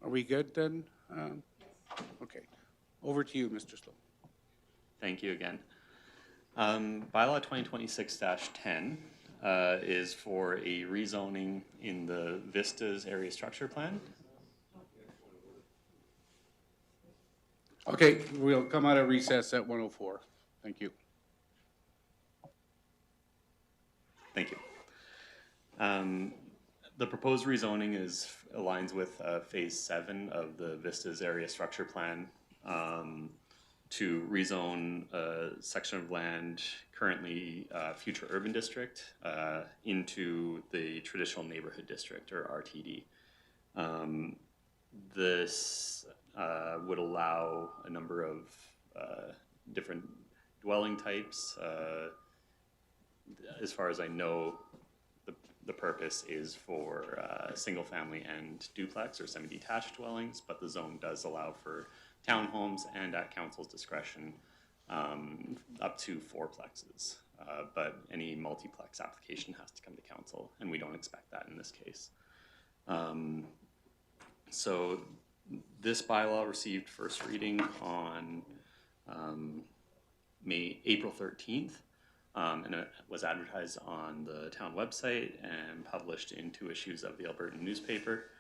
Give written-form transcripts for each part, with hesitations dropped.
Are we good then? Okay. Over to you, Mr. Sloan. Thank you again. Bylaw 2026-10 is for a rezoning in the Vistas area structure plan. Okay, we'll come out of recess at 1:04. Thank you. Thank you. The proposed rezoning aligns with phase 7 of the Vistas area structure plan to rezone a section of land currently future urban district into the traditional neighborhood district, or RTD. This would allow a number of different dwelling types. As far as I know, the purpose is for single family and duplex or semi-detached dwellings, but the zone does allow for townhomes and, at council's discretion, up to 4plexes. But any multiplex application has to come to council, and we don't expect that in this case. So this bylaw received first reading on April 13th. And it was advertised on the town website and published in 2 issues of the Albertan newspaper,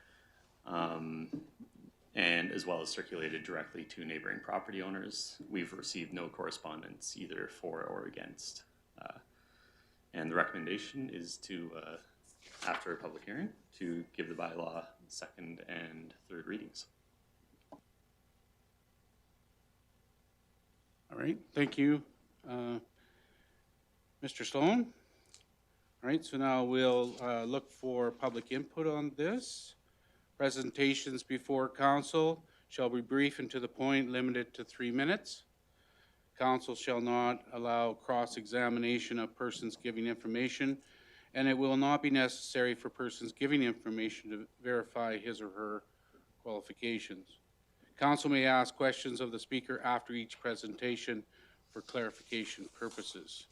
and as well as circulated directly to neighboring property owners. We've received no correspondence either for or against. And the recommendation is to, after a public hearing, to give the bylaw second and third readings. All right, thank you. Mr. Sloan? All right, so now we'll look for public input on this. Presentations before council shall be brief and to the point, limited to 3 minutes. Council shall not allow cross-examination of persons giving information, and it will not be necessary for persons giving information to verify his or her qualifications. Council may ask questions of the speaker after each presentation for clarification purposes.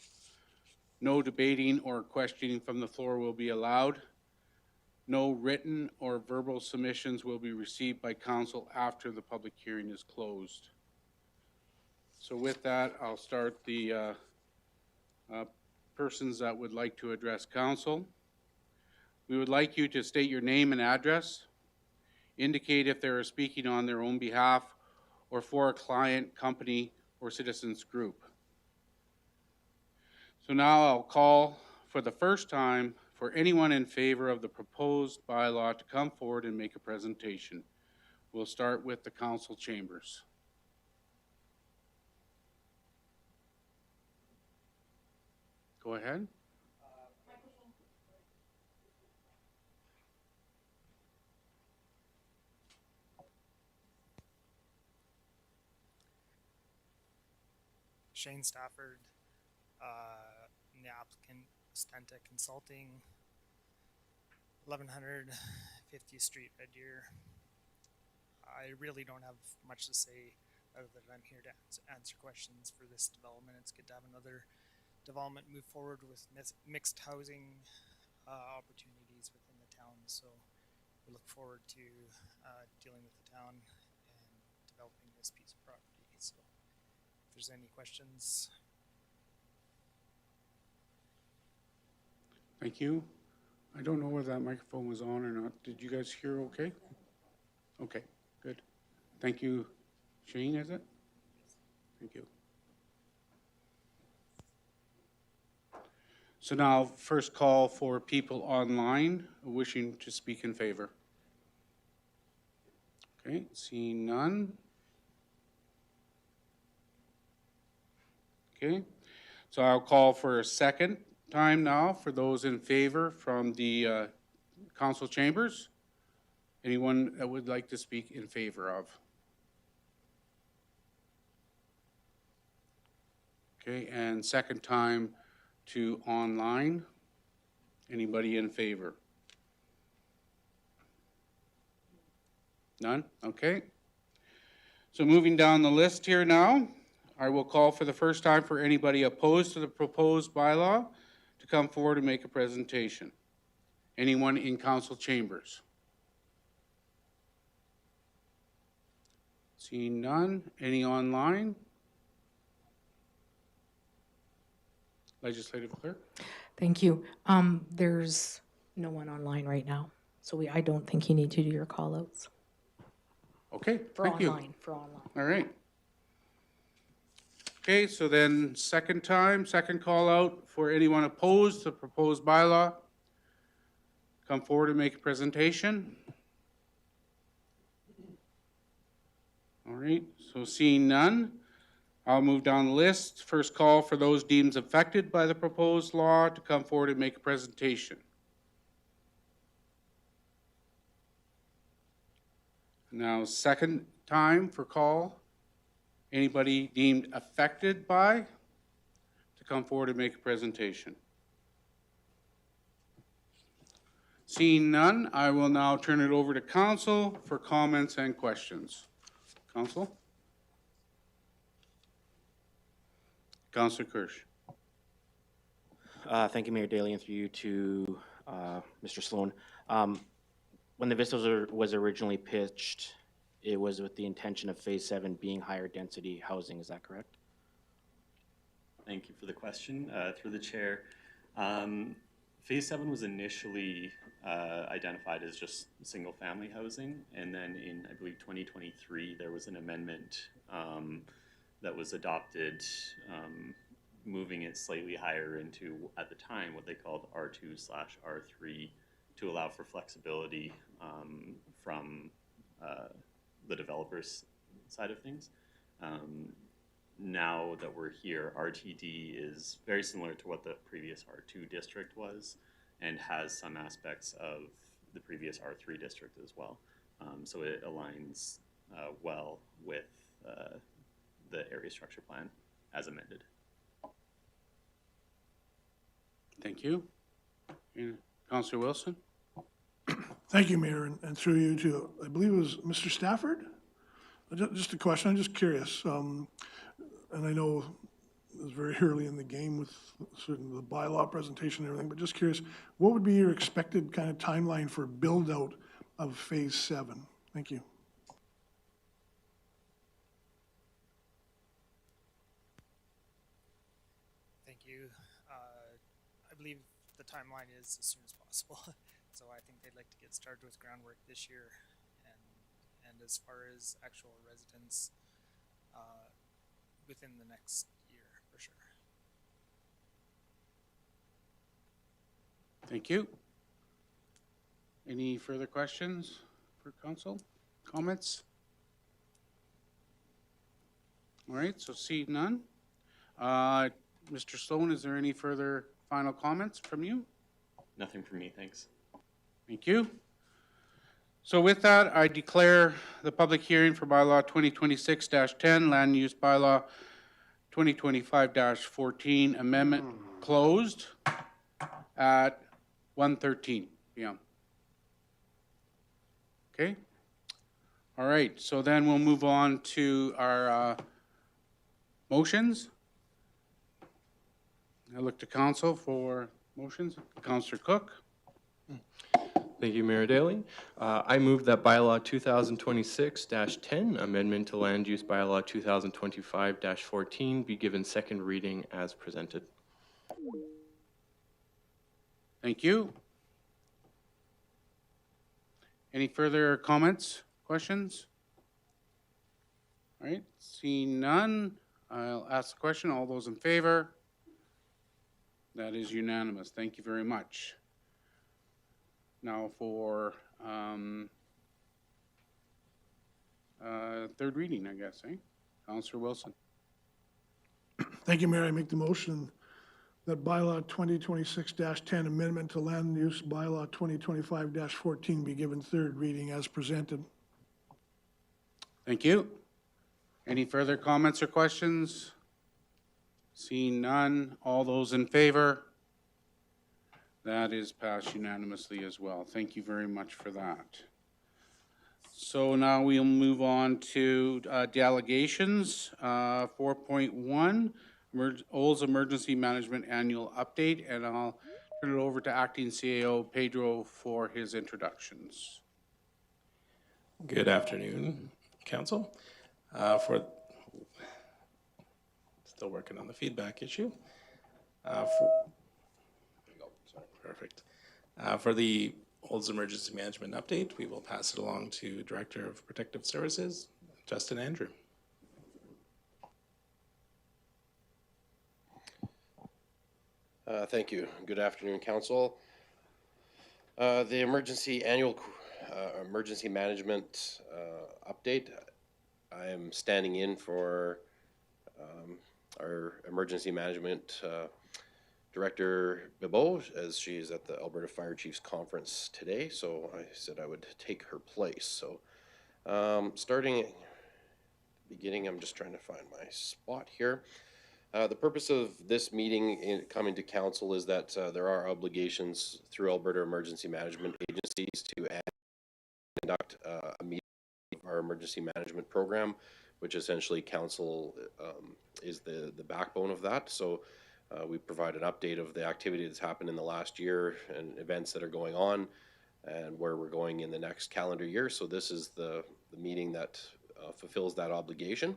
No debating or questioning from the floor will be allowed. No written or verbal submissions will be received by council after the public hearing is closed. So with that, I'll start the persons that would like to address council. We would like you to state your name and address, indicate if they are speaking on their own behalf or for a client, company, or citizens group. So now I'll call for the first time for anyone in favor of the proposed bylaw to come forward and make a presentation. We'll start with the council chambers. Go ahead. Shane Stafford, the applicant, Stenta Consulting, 1100 50th Street, Red Deer. I really don't have much to say other than I'm here to answer questions for this development. It's good to have another development move forward with mixed housing opportunities within the town. So we look forward to dealing with the town and developing this piece of property. So if there's any questions. Thank you. I don't know whether that microphone was on or not. Did you guys hear okay? Okay, good. Thank you. Shane, is it? Thank you. So now, first call for people online wishing to speak in favor. Okay, seeing none. Okay, so I'll call for a second time now for those in favor from the council chambers. Anyone that would like to speak in favor of? Okay, and second time to online. Anybody in favor? None? Okay. So moving down the list here now, I will call for the first time for anybody opposed to the proposed bylaw to come forward and make a presentation. Anyone in council chambers? Seeing none. Any online? Legislative clerk? Thank you. There's no one online right now, so I don't think you need to do your call outs Okay, for thank you. online, for online. All right. Okay, so then second call out for anyone opposed to the proposed bylaw. Come forward and make a presentation. All right, so seeing none, I'll move down the list. First call for those deemed affected by the proposed law to come forward and make a presentation. Now, second time for call, anybody deemed affected by, to come forward and make a presentation. Seeing none, I will now turn it over to council for comments and questions. Council? Councilor Kirsch. Thank you, Mayor Daly, and through you to Mr. Sloan. When the Vista was originally pitched, it was with the intention of Phase 7 being higher density housing. Is that correct? Thank you for the question. Through the chair, Phase 7 was initially identified as just single-family housing, and then in, I believe, 2023, there was an amendment that was adopted, moving it slightly higher into, at the time, what they called R2/R3 to allow for flexibility from the developer's side of things. Now that we're here, RTD is very similar to what the previous R2 district was and has some aspects of the previous R3 district as well. So it aligns well with the area structure plan as amended. Thank you. Councilor Wilson? Thank you, Mayor, and through you to, I believe it was Mr. Stafford? Just a question, I'm just curious. And I know it was very early in the game with certain the bylaw presentation and everything, but just curious, what would be your expected kind of timeline for build out of Phase 7? Thank you. Thank you. I believe the timeline is as soon as possible. So I think they'd like to get started with groundwork this year, and as far as actual residents, within the next year for sure. Thank you. Any further questions for council? Comments? All right, so see none. Mr. Sloan, is there any further final comments from you? Nothing from me, thanks. Thank you. So with that, I declare the public hearing for bylaw 2026-10, land use bylaw 2025-14 amendment closed at 1:13 p.m. Okay. All right, so then we'll move on to our motions. I look to council for motions. Councillor Cook. Thank you, Mayor Daly. I move that bylaw 2026-10, amendment to land use bylaw 2025-14 be given second reading as presented. Thank you. Any further comments, questions? All right, seeing none, I'll ask the question. All those in favor? That is unanimous. Thank you very much. Now for third reading, I guess, eh? Councillor Wilson. Thank you, Mayor. I make the motion that bylaw 2026-10 amendment to land use bylaw 2025-14 be given third reading as presented. Thank you. Any further comments or questions? Seeing none, all those in favor? That is passed unanimously as well. Thank you very much for that. So now we'll move on to delegations. 4.1, Olds Emergency Management Annual Update, and I'll turn it over to Acting CAO Pedro for his introductions. Good afternoon, Council. For still working on the feedback issue. There you go. Sorry, perfect. For the Olds Emergency Management update, we will pass it along to Director of Protective Services, Justin Andrew. Thank you. Good afternoon, Council. The emergency management update. I am standing in for our emergency management Director Bibeau, as she is at the Alberta Fire Chiefs Conference today, so I said I would take her place. So starting at the beginning, I'm just trying to find my spot here. The purpose of this meeting coming to council is that there are obligations through Alberta Emergency Management Agencies to conduct a meeting of our emergency management program, which essentially council is the backbone of that. So we provide an update of the activity that's happened in the last year and events that are going on and where we're going in the next calendar year. So this is the meeting that fulfills that obligation.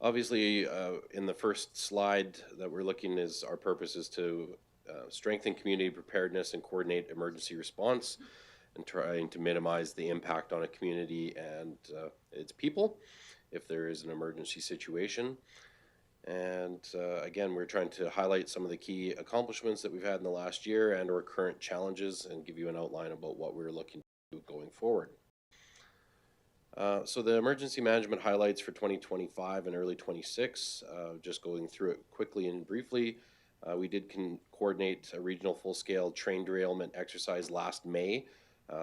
Obviously, in the first slide that we're looking is our purpose is to strengthen community preparedness and coordinate emergency response and trying to minimize the impact on a community and its people if there is an emergency situation. And again, we're trying to highlight some of the key accomplishments that we've had in the last year and our current challenges and give you an outline about what we're looking to do going forward. So the emergency management highlights for 2025 and early 26, just going through it quickly and briefly. We did coordinate a regional full-scale train derailment exercise last May.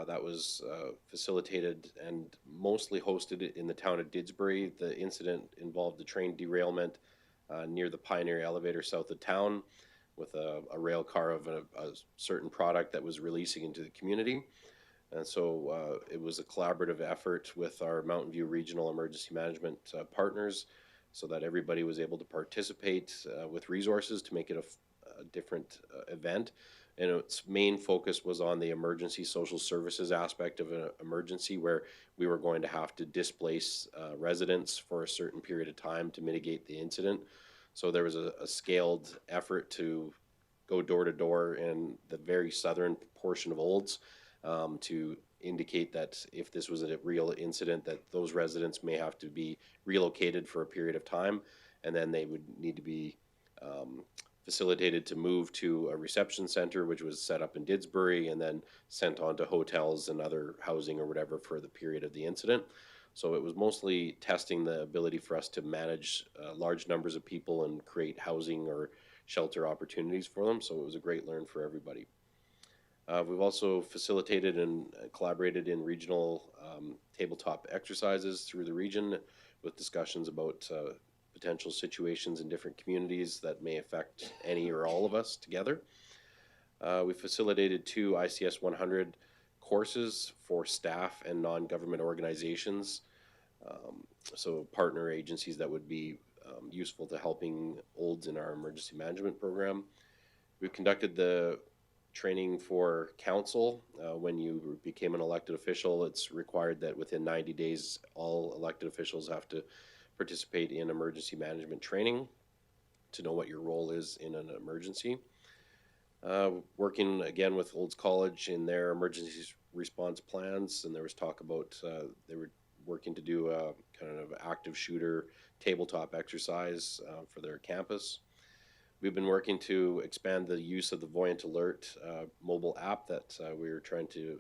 That was facilitated and mostly hosted in the town of Didsbury. The incident involved a train derailment near the Pioneer Elevator south of town with a rail car of a certain product that was releasing into the community. And so it was a collaborative effort with our Mountain View Regional Emergency Management partners so that everybody was able to participate with resources to make it a different event. And its main focus was on the emergency social services aspect of an emergency where we were going to have to displace residents for a certain period of time to mitigate the incident. So there was a scaled effort to go door to door in the very southern portion of Olds to indicate that if this was a real incident, that those residents may have to be relocated for a period of time, and then they would need to be facilitated to move to a reception center, which was set up in Didsbury, and then sent on to hotels and other housing or whatever for the period of the incident. So it was mostly testing the ability for us to manage large numbers of people and create housing or shelter opportunities for them. So it was a great learn for everybody. We've also facilitated and collaborated in regional tabletop exercises through the region with discussions about potential situations in different communities that may affect any or all of us together. We facilitated 2 ICS 100 courses for staff and non-government organizations, so partner agencies that would be useful to helping Olds in our emergency management program. We've conducted the training for council. When you became an elected official, it's required that within 90 days, all elected officials have to participate in emergency management training to know what your role is in an emergency. Working again with Olds College in their emergency response plans, and there was talk about they were working to do a kind of active shooter tabletop exercise for their campus. We've been working to expand the use of the Voyant Alert mobile app that we were trying to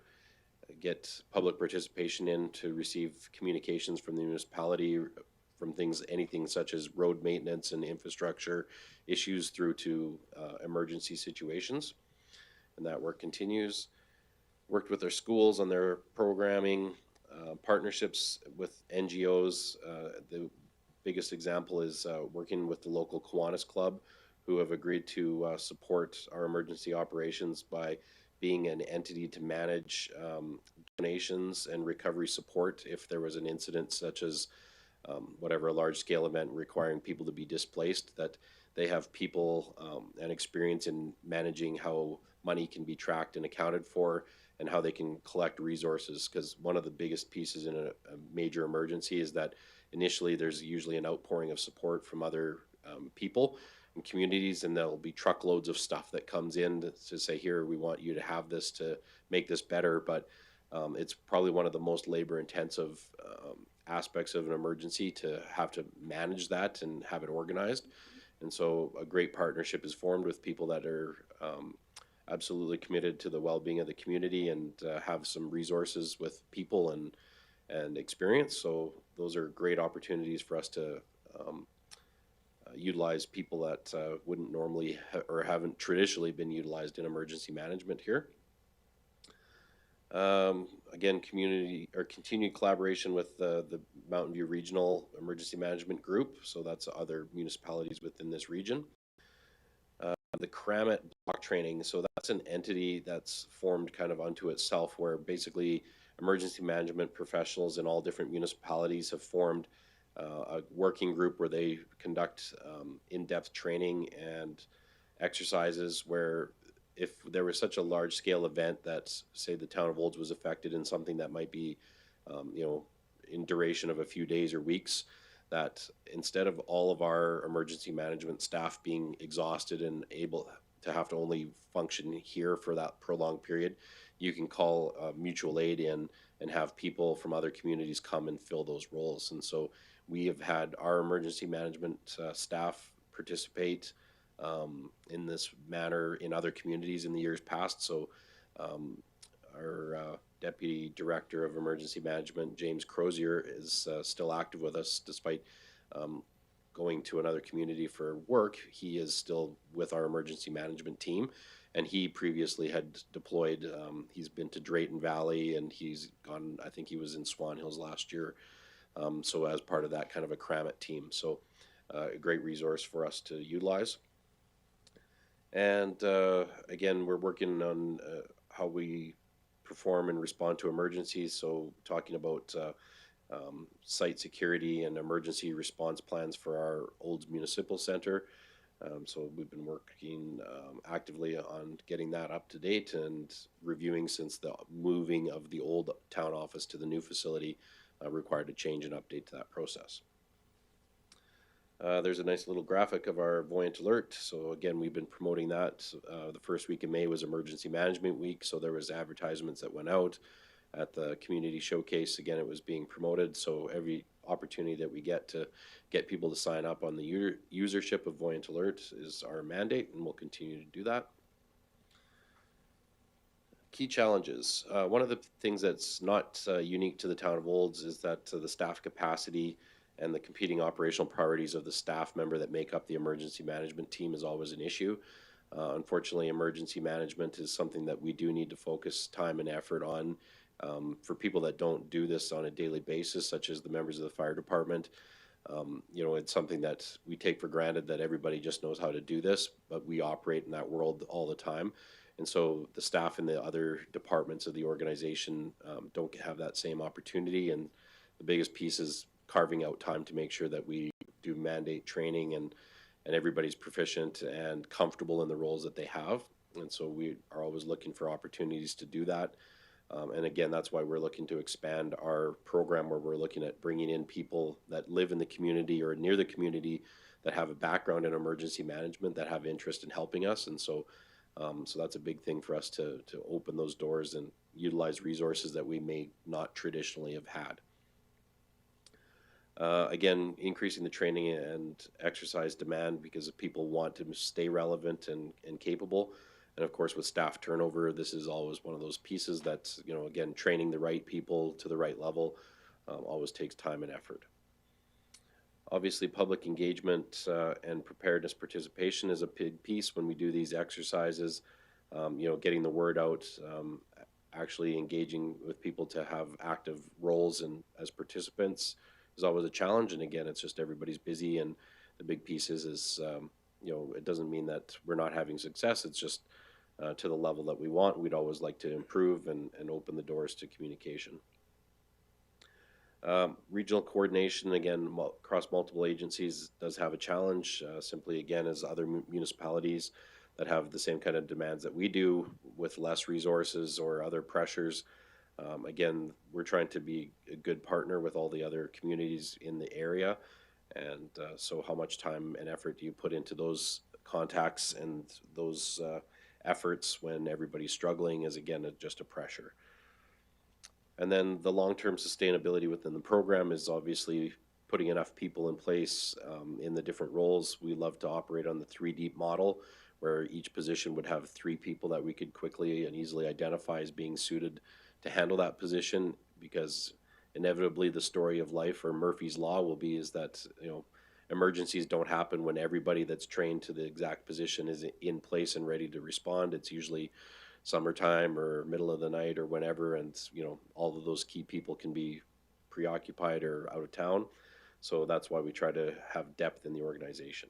get public participation in to receive communications from the municipality from anything such as road maintenance and infrastructure issues through to emergency situations. And that work continues. Worked with our schools on their programming, partnerships with NGOs. The biggest example is working with the local Kiwanis Club, who have agreed to support our emergency operations by being an entity to manage donations and recovery support if there was an incident such as whatever, a large-scale event requiring people to be displaced, that they have people and experience in managing how money can be tracked and accounted for and how they can collect resources. Because one of the biggest pieces in a major emergency is that initially there's usually an outpouring of support from other people and communities, and there'll be truckloads of stuff that comes in to say, here, we want you to have this to make this better. But it's probably one of the most labor intensive aspects of an emergency to have to manage that and have it organized. And so a great partnership is formed with people that are absolutely committed to the well-being of the community and have some resources with people and experience. So those are great opportunities for us to utilize people that wouldn't normally or haven't traditionally been utilized in emergency management here. Again, community or continued collaboration with the Mountain View Regional Emergency Management Group. So that's other municipalities within this region. The Kramit block training. So that's an entity that's formed kind of unto itself, where basically emergency management professionals in all different municipalities have formed a working group where they conduct in-depth training and exercises where if there was such a large scale event that, say, the town of Olds was affected in something that might be, in duration of a few days or weeks, that instead of all of our emergency management staff being exhausted and able to have to only function here for that prolonged period, you can call mutual aid in and have people from other communities come and fill those roles. And so we have had our emergency management staff participate in this manner in other communities in the years past. So our Deputy Director of Emergency Management, James Crozier, is still active with us despite going to another community for work. He is still with our emergency management team, and he previously had deployed. He's been to Drayton Valley, and he's gone, I think he was in Swan Hills last year. So as part of that kind of a Kramit team. So a great resource for us to utilize. And again, we're working on how we perform and respond to emergencies. So talking about site security and emergency response plans for our Olds Municipal Center. So we've been working actively on getting that up to date and reviewing since the moving of the old town office to the new facility required a change and update to that process. There's a nice little graphic of our Voyant Alert. So again, we've been promoting that. The first week of May was Emergency Management Week, so there was advertisements that went out at the community showcase. Again, it was being promoted, so every opportunity that we get to get people to sign up on the usership of Voyant Alert is our mandate, and we'll continue to do that. Key challenges. One of the things that's not unique to the town of Olds is that the staff capacity and the competing operational priorities of the staff member that make up the emergency management team is always an issue. Unfortunately, emergency management is something that we do need to focus time and effort on. For people that don't do this on a daily basis, such as the members of the fire department, it's something that we take for granted that everybody just knows how to do this, but we operate in that world all the time. And so the staff in the other departments of the organization don't have that same opportunity. And the biggest piece is carving out time to make sure that we do mandate training and everybody's proficient and comfortable in the roles that they have. And so we are always looking for opportunities to do that. And again, that's why we're looking to expand our program, where we're looking at bringing in people that live in the community or near the community that have a background in emergency management, that have interest in helping us. And so so that's a big thing for us to open those doors and utilize resources that we may not traditionally have had. Again, increasing the training and exercise demand because people want to stay relevant and capable. And of course, with staff turnover, this is always one of those pieces that's, again, training the right people to the right level always takes time and effort. Obviously, public engagement and preparedness participation is a big piece when we do these exercises. Getting the word out, actually engaging with people to have active roles and as participants is always a challenge. And again, it's just everybody's busy, and the big piece is it doesn't mean that we're not having success. It's just to the level that we want. We'd always like to improve and open the doors to communication. Regional coordination, again, across multiple agencies does have a challenge, simply again, as other municipalities, that have the same kind of demands that we do with less resources or other pressures. Again, we're trying to be a good partner with all the other communities in the area. And so how much time and effort do you put into those contacts and those efforts when everybody's struggling is, again, just a pressure. And then the long-term sustainability within the program is obviously putting enough people in place in the different roles. We love to operate on the 3-deep model, where each position would have 3 people that we could quickly and easily identify as being suited to handle that position, because inevitably the story of life, or Murphy's Law, will be is that, you know, emergencies don't happen when everybody that's trained to the exact position is in place and ready to respond. It's usually summertime or middle of the night or whenever, and you know, all of those key people can be preoccupied or out of town. So that's why we try to have depth in the organization.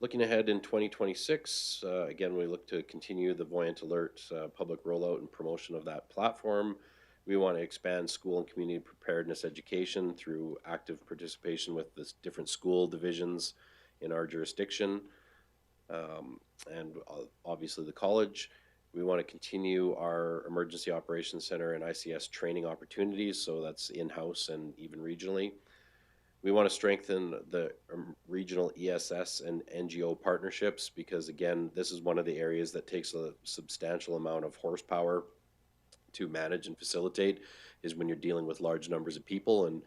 Looking ahead in 2026, again, we look to continue the Voyant Alert public rollout and promotion of that platform. We want to expand school and community preparedness education through active participation with the different school divisions in our jurisdiction, and obviously the college. We want to continue our Emergency Operations Center and ICS training opportunities, so that's in-house and even regionally. We want to strengthen the regional ESS and NGO partnerships, because again, this is one of the areas that takes a substantial amount of horsepower to manage and facilitate, is when you're dealing with large numbers of people, and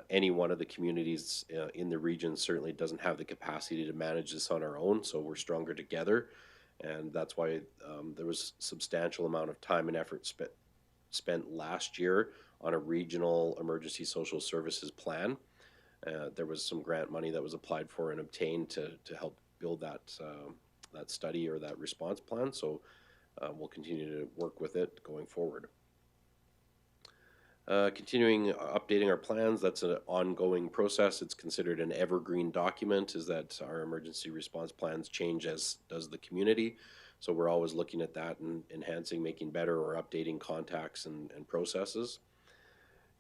any one of the communities in the region certainly doesn't have the capacity to manage this on our own, so we're stronger together. And that's why there was substantial amount of time and effort spent last year on a regional emergency social services plan. There was some grant money that was applied for and obtained to help build that study or that response plan. So we'll continue to work with it going forward. Continuing updating our plans, that's an ongoing process. It's considered an evergreen document, is that our emergency response plans change as does the community. So we're always looking at that and enhancing, making better, or updating contacts and processes.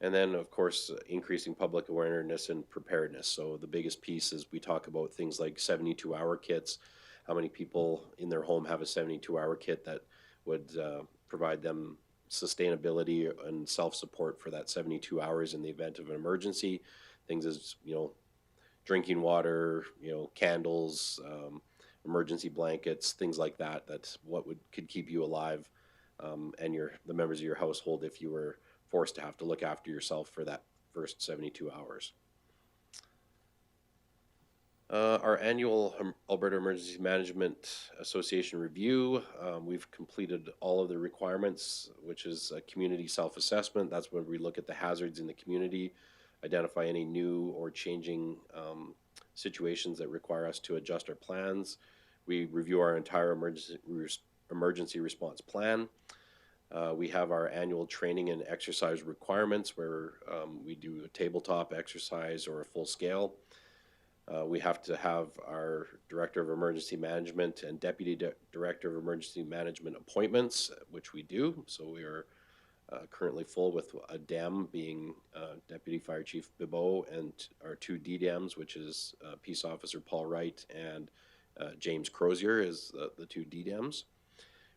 And then, of course, increasing public awareness and preparedness. So the biggest piece is we talk about things like 72-hour kits. How many people in their home have a 72-hour kit that would provide them sustainability and self-support for that 72 hours in the event of an emergency? Things as, you know, drinking water, you know, candles, emergency blankets, things like that. That's what could keep you alive and the members of your household if you were forced to have to look after yourself for that first 72 hours. Our annual Alberta Emergency Management Association review, we've completed all of the requirements, which is a community self-assessment. That's when we look at the hazards in the community, identify any new or changing situations that require us to adjust our plans. We review our entire emergency response plan. We have our annual training and exercise requirements, where we do a tabletop exercise or a full scale. We have to have our Director of Emergency Management and Deputy Director of Emergency Management appointments, which we do. So we are currently full with a DEM being Deputy Fire Chief Bibeau, and our 2 DDEMs, which is Peace Officer Paul Wright and James Crozier is the 2 DDEMs.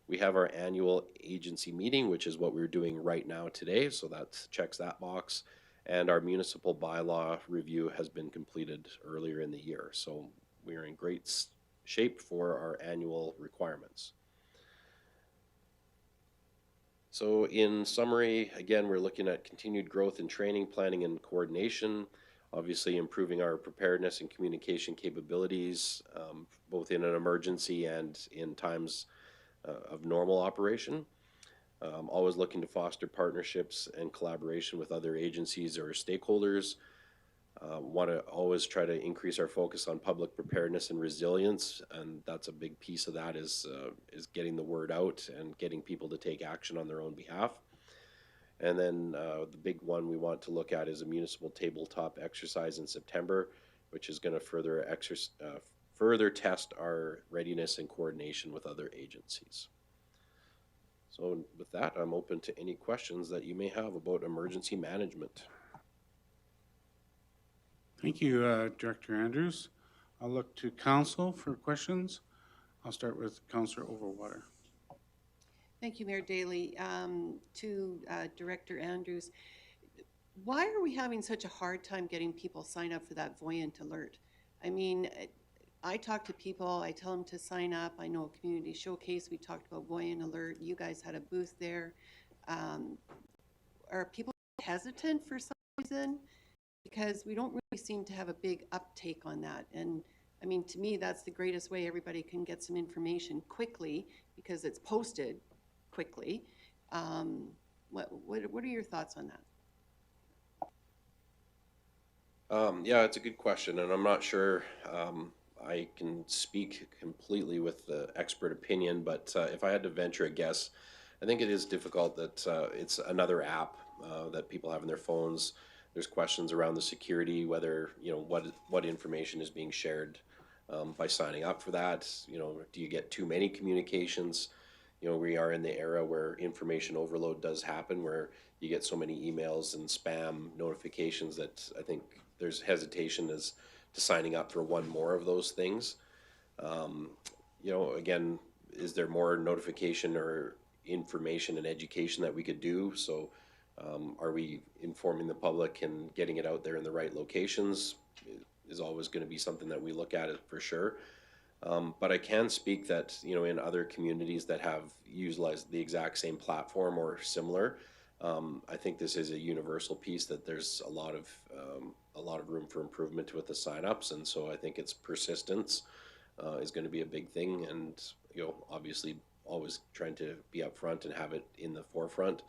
We have our annual agency meeting, which is what we're doing right now today. So that checks that box. And our municipal bylaw review has been completed earlier in the year. So we are in great shape for our annual requirements. So in summary, again, we're looking at continued growth in training, planning, and coordination, obviously improving our preparedness and communication capabilities, both in an emergency and in times of normal operation. Always looking to foster partnerships and collaboration with other agencies or stakeholders. Want to always try to increase our focus on public preparedness and resilience, and that's a big piece of that is getting the word out and getting people to take action on their own behalf. And then the big one we want to look at is a municipal tabletop exercise in September, which is going to further test our readiness and coordination with other agencies. So with that, I'm open to any questions that you may have about emergency management. Thank you, Director Andrews. I'll look to council for questions. I'll start with Councillor Overwater. Thank you, Mayor Daley. To Director Andrews, why are we having such a hard time getting people signed up for that Voyant Alert? I mean, I talk to people, I tell them to sign up. I know Community Showcase, we talked about Voyant Alert. You guys had a booth there. Are people hesitant for some reason? Because we don't really seem to have a big uptake on that. And I mean, to me, that's the greatest way everybody can get some information quickly because it's posted quickly. What are your thoughts on that? Yeah, it's a good question, and I'm not sure I can speak completely with the expert opinion, but if I had to venture a guess, I think it is difficult that it's another app that people have in their phones. There's questions around the security, whether, you know, what information is being shared by signing up for that. You know, do you get too many communications? You know, we are in the era where information overload does happen, where you get so many emails and spam notifications that I think there's hesitation as to signing up for one more of those things. You know, again, is there more notification or information and education that we could do? So are we informing the public and getting it out there in the right locations is always going to be something that we look at it for sure. But I can speak that, you know, in other communities that have utilized the exact same platform or similar, I think this is a universal piece that there's a lot of room for improvement with the signups, and so I think its persistence is going to be a big thing, and you know, obviously, always trying to be upfront and have it in the forefront.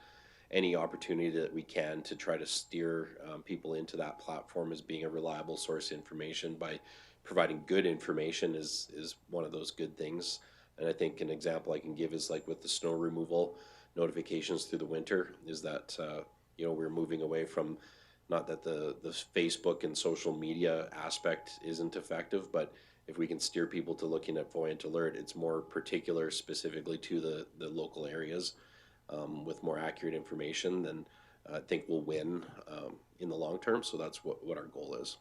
Any opportunity that we can to try to steer people into that platform as being a reliable source of information by providing good information is one of those good things. And I think an example I can give is like with the snow removal notifications through the winter is that you know, we're moving away from, not that the Facebook and social media aspect isn't effective, but if we can steer people to looking at Voyant Alert, it's more particular specifically to the local areas with more accurate information, then I think we'll win in the long term. So that's what our goal is.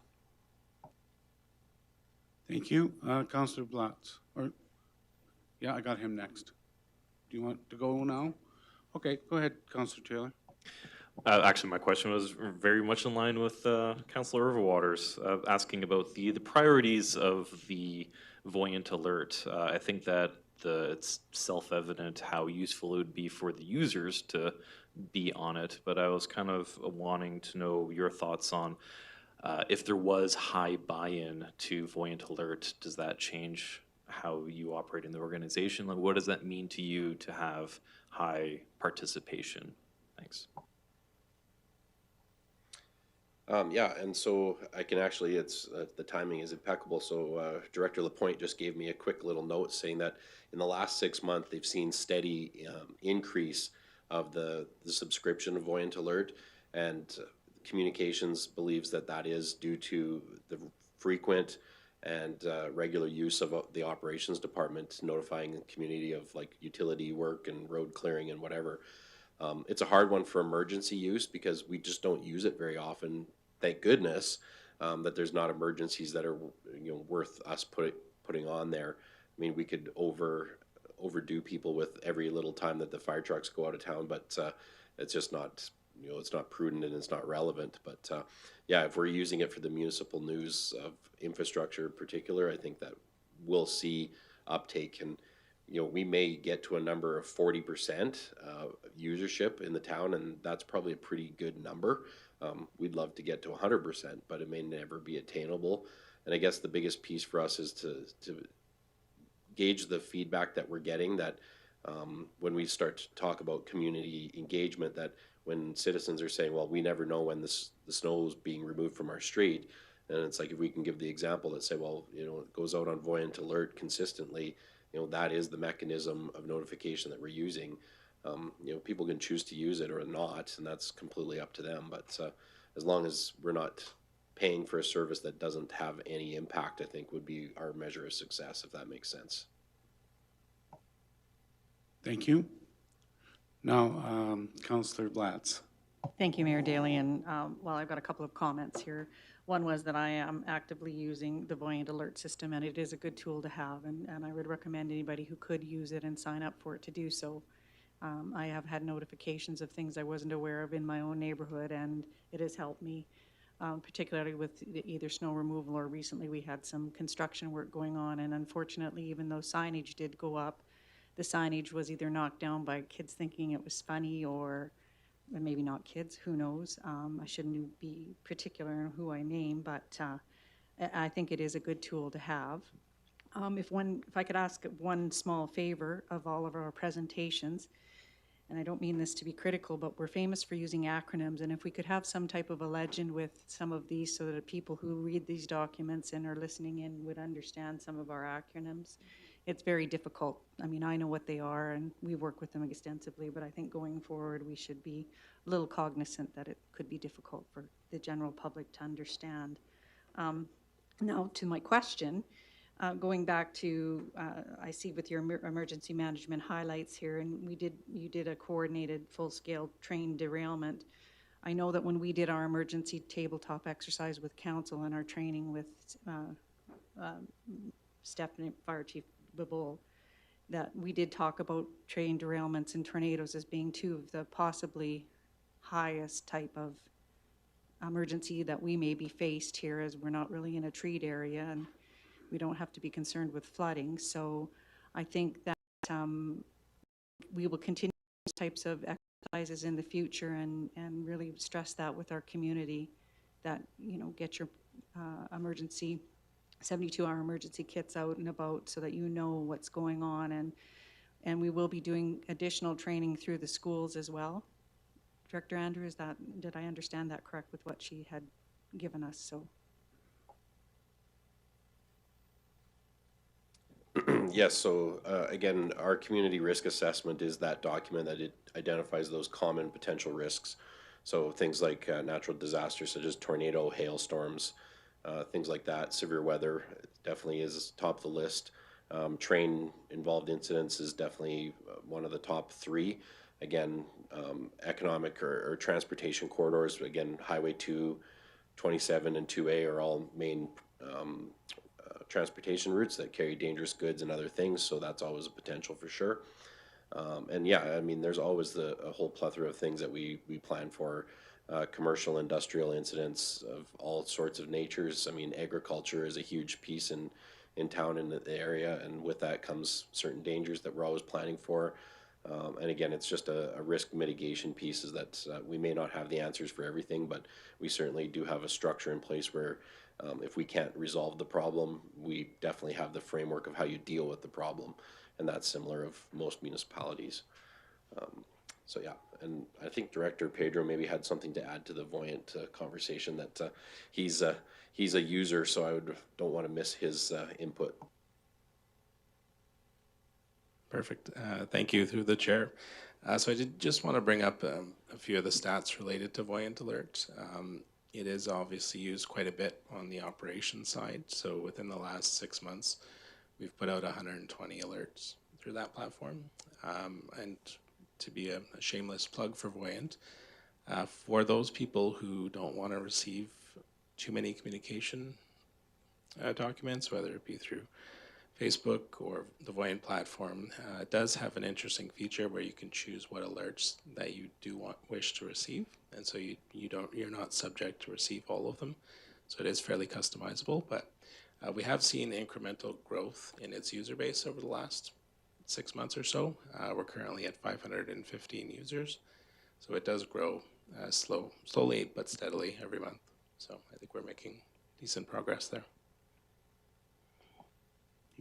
Thank you. Councillor Blatz. Or, yeah, I got him next. Do you want to go now? Okay, go ahead, Councillor Taylor. Actually, my question was very much in line with Councillor Overwater's, asking about the priorities of the Voyant Alert. I think that it's self-evident how useful it would be for the users to be on it, but I was kind of wanting to know your thoughts on if there was high buy-in to Voyant Alert, does that change how you operate in the organization? Like, what does that mean to you to have high participation? Thanks. Yeah, and so I can actually, it's the timing is impeccable. So Director Lapointe just gave me a quick little note saying that in the last 6 months, they've seen steady increase of the subscription of Voyant Alert, and Communications believes that that is due to the frequent and regular use of the operations department notifying the community of like utility work and road clearing and whatever. It's a hard one for emergency use because we just don't use it very often. Thank goodness that there's not emergencies that are, you know, worth us putting on there. I mean, we could overdo people with every little time that the fire trucks go out of town, but it's just not, you know, it's not prudent and it's not relevant. But yeah, if we're using it for the municipal news of infrastructure in particular, I think that we'll see uptake, and you know, we may get to a number of 40% usership in the town, and that's probably a pretty good number. We'd love to get to 100%, but it may never be attainable. And I guess the biggest piece for us is to gauge the feedback that we're getting, that when we start to talk about community engagement, that when citizens are saying, well, we never know when the snow is being removed from our street, and it's like, if we can give the example that say, well, you know, it goes out on Voyant Alert consistently, you know, that is the mechanism of notification that we're using. You know, people can choose to use it or not, and that's completely up to them. But as long as we're not paying for a service that doesn't have any impact, I think would be our measure of success, if that makes sense. Thank you. Now, Councillor Blatz. Thank you, Mayor Daley, and well, I've got a couple of comments here. One was that I am actively using the Voyant Alert system, and it is a good tool to have, and I would recommend anybody who could use it and sign up for it to do so. I have had notifications of things I wasn't aware of in my own neighborhood, and it has helped me, particularly with either snow removal or recently we had some construction work going on, and unfortunately, even though signage did go up, the signage was either knocked down by kids thinking it was funny or maybe not kids, who knows. I shouldn't be particular in who I name, but I think it is a good tool to have. If I could ask one small favor of all of our presentations, and I don't mean this to be critical, but we're famous for using acronyms, and if we could have some type of a legend with some of these so that people who read these documents and are listening in would understand some of our acronyms. It's very difficult. I mean, I know what they are, and we work with them extensively, but I think going forward, we should be a little cognizant that it could be difficult for the general public to understand. Now, to my question, going back to, I see with your emergency management highlights here, and you did a coordinated full-scale train derailment. I know that when we did our emergency tabletop exercise with council and our training with Stephanie, Fire Chief Babul, that we did talk about train derailments and tornadoes as being two of the possibly highest type of emergency that we may be faced here, as we're not really in a treat area and we don't have to be concerned with flooding. So I think that we will continue those types of exercises in the future and really stress that with our community, that, you know, get your emergency 72-hour emergency kits out and about so that you know what's going on, and we will be doing additional training through the schools as well. Director Andrew, did I understand that correct with what she had given us? So. Yes, so again, our community risk assessment is that document that it identifies those common potential risks. So things like natural disasters such as tornado, hailstorms, things like that, severe weather definitely is top of the list. Train involved incidents is definitely one of the top 3. Again, economic or transportation corridors, again, Highway 2, 27 and 2A are all main transportation routes that carry dangerous goods and other things, so that's always a potential for sure. And yeah, I mean, there's always a whole plethora of things that we plan for. Commercial, industrial incidents of all sorts of natures. I mean, agriculture is a huge piece in town, in the area, and with that comes certain dangers that we're always planning for. And again, it's just a risk mitigation piece, is that we may not have the answers for everything, but we certainly do have a structure in place where if we can't resolve the problem, we definitely have the framework of how you deal with the problem, and that's similar of most municipalities. So yeah, and I think Director Pedro maybe had something to add to the Voyant conversation, that he's a user, so I don't want to miss his input. Perfect. Thank you, through the chair. So I did just want to bring up a few of the stats related to Voyant Alert. It is obviously used quite a bit on the operations side. So within the last 6 months, we've put out 120 alerts through that platform. And to be a shameless plug for Voyant, for those people who don't want to receive too many communication documents, whether it be through Facebook or the Voyant platform, it does have an interesting feature where you can choose what alerts that you do wish to receive, and so you're not subject to receive all of them. So it is fairly customizable, but we have seen incremental growth in its user base over the last 6 months or so. We're currently at 515 users, so it does grow slowly but steadily every month. So I think we're making decent progress there.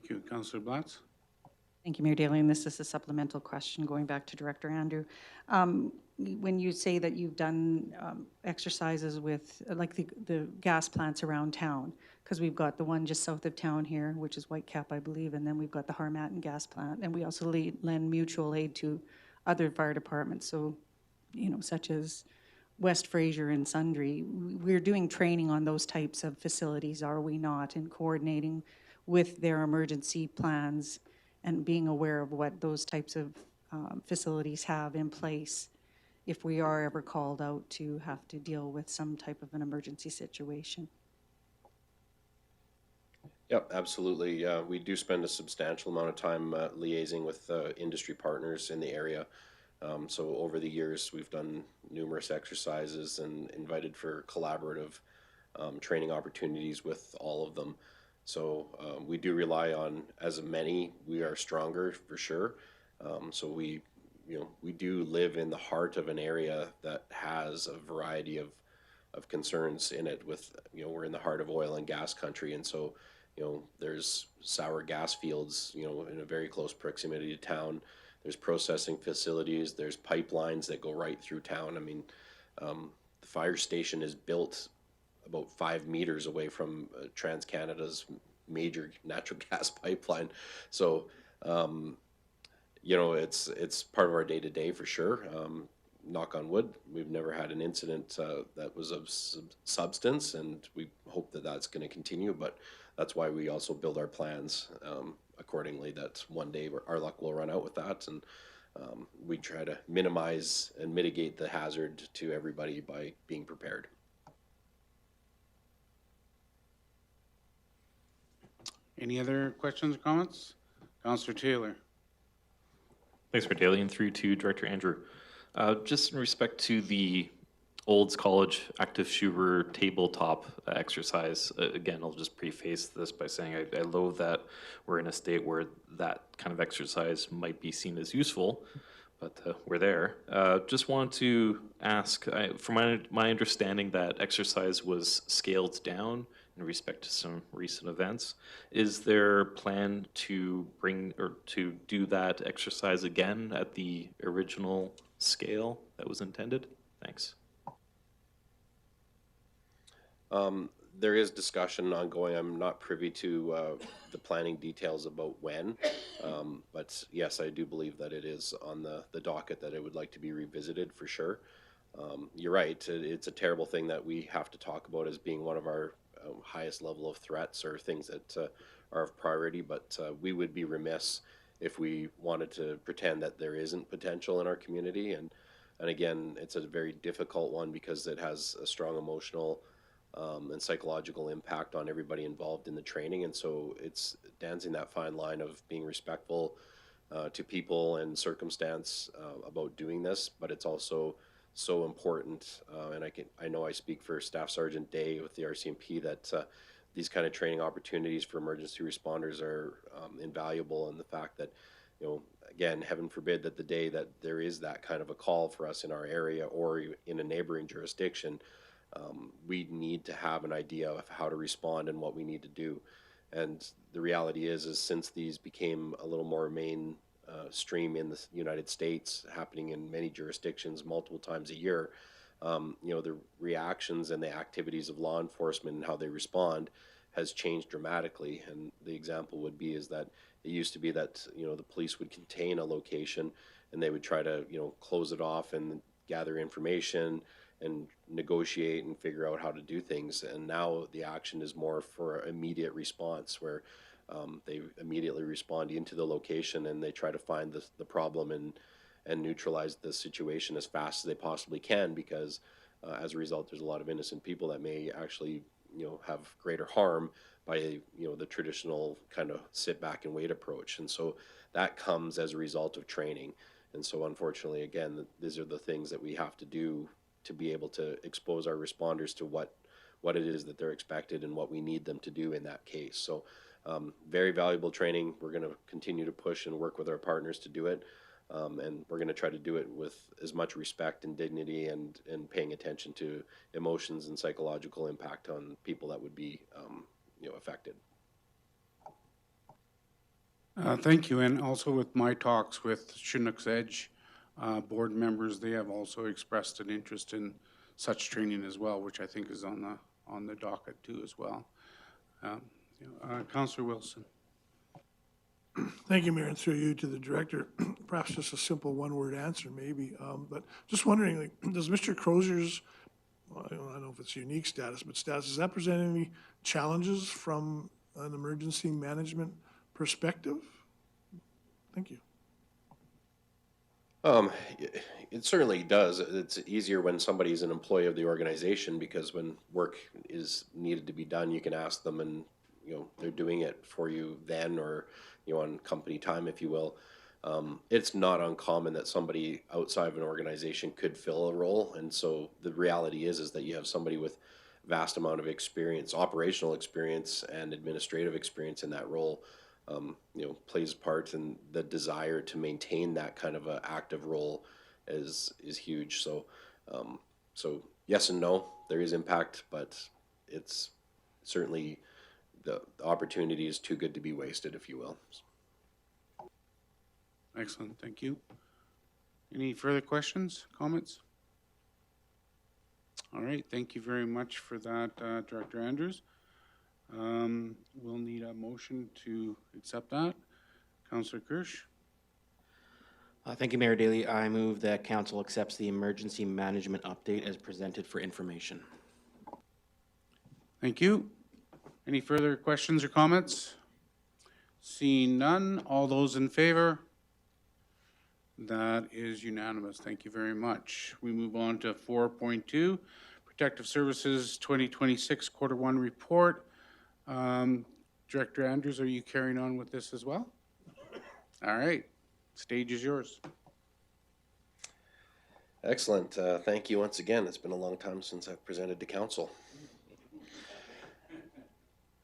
Thank you. Councillor Blatz? Thank you, Mayor Daley, and this is a supplemental question going back to Director Andrew. When you say that you've done exercises with like the gas plants around town, because we've got the one just south of town here, which is Whitecap, I believe, and then we've got the Harmattan gas plant, and we also lend mutual aid to other fire departments, so, you know, such as West Fraser and Sundre. We're doing training on those types of facilities, are we not, and coordinating with their emergency plans and being aware of what those types of facilities have in place. if we are ever called out to have to deal with some type of an emergency situation. Yep, absolutely. We do spend a substantial amount of time liaising with industry partners in the area. So over the years, we've done numerous exercises and invited for collaborative training opportunities with all of them. So we do rely on, as many, we are stronger for sure. So we do live in the heart of an area that has a variety of concerns in it. With we're in the heart of oil and gas country, and so there's sour gas fields in a very close proximity to town. There's processing facilities. There's pipelines that go right through town. I mean, the fire station is built about 5 meters away from TransCanada's major natural gas pipeline. So, it's part of our day to day for sure. Knock on wood, we've never had an incident that was of substance, and we hope that that's going to continue. But that's why we also build our plans accordingly, that one day our luck will run out with that, and we try to minimize and mitigate the hazard to everybody by being prepared. Any other questions or comments? Councillor Taylor. Thanks, Mayor Daly, and through to Director Andrew. Just in respect to the Olds College active shooter tabletop exercise, again, I'll just preface this by saying I loathe that we're in a state where that kind of exercise might be seen as useful, but we're there. Just wanted to ask, from my understanding, that exercise was scaled down in respect to some recent events. Is there a plan to bring or to do that exercise again at the original scale that was intended? Thanks. There is discussion ongoing. I'm not privy to the planning details about when, but yes, I do believe that it is on the docket, that it would like to be revisited for sure. You're right, it's a terrible thing that we have to talk about as being one of our highest level of threats or things that are of priority, but we would be remiss if we wanted to pretend that there isn't potential in our community. And again, it's a very difficult one because it has a strong emotional and psychological impact on everybody involved in the training. And so it's dancing that fine line of being respectful to people and circumstance about doing this, but it's also so important. And I know I speak for Staff Sergeant Day with the RCMP that these kind of training opportunities for emergency responders are invaluable. And the fact that, again, heaven forbid that the day that there is that kind of a call for us in our area or in a neighboring jurisdiction, we need to have an idea of how to respond and what we need to do. And the reality is since these became a little more mainstream in the United States, happening in many jurisdictions multiple times a year, the reactions and the activities of law enforcement and how they respond has changed dramatically. And the example would be is that it used to be that the police would contain a location and they would try to close it off and gather information and negotiate and figure out how to do things. And now the action is more for immediate response, where they immediately respond into the location and they try to find the problem and neutralize the situation as fast as they possibly can, because as a result, there's a lot of innocent people that may actually have greater harm by the traditional kind of sit back and wait approach. And so that comes as a result of training. And so unfortunately, again, these are the things that we have to do to be able to expose our responders to what it is that they're expected and what we need them to do in that case. So very valuable training. We're going to continue to push and work with our partners to do it. And we're going to try to do it with as much respect and dignity and paying attention to emotions and psychological impact on people that would be affected. Thank you. And also with my talks with Chinook's Edge board members, they have also expressed an interest in such training as well, which I think is on the docket too as well. Councillor Wilson. Thank you, Mayor, and through you to the director. Perhaps just a simple one-word answer, maybe. But just wondering, does Mr. Crozier's, I don't know if it's unique status, but status, does that present any challenges from an emergency management perspective? Thank you. Um, it certainly does. It's easier when somebody's an employee of the organization because when work is needed to be done, you can ask them and, they're doing it for you then or, on company time, if you will. It's not uncommon that somebody outside of an organization could fill a role. And so the reality is that you have somebody with vast amount of experience, operational experience and administrative experience in that role, plays part in the desire to maintain that kind of a active role is huge. So, so yes and no, there is impact, but it's certainly the opportunity is too good to be wasted, if you will. Excellent, thank you. Any further questions, comments? All right, thank you very much for that, Director Andrews. We'll need a motion to accept that. Councillor Kirsch. Thank you, Mayor Daley. I move that council accepts the emergency management update as presented for information. Thank you. Any further questions or comments? Seeing none, all those in favor? That is unanimous. Thank you very much. We move on to 4.2, Protective Services 2026 Quarter 1 Report. Director Andrews, are you carrying on with this as well? All right, stage is yours. Excellent. Thank you once again. It's been a long time since I've presented to council.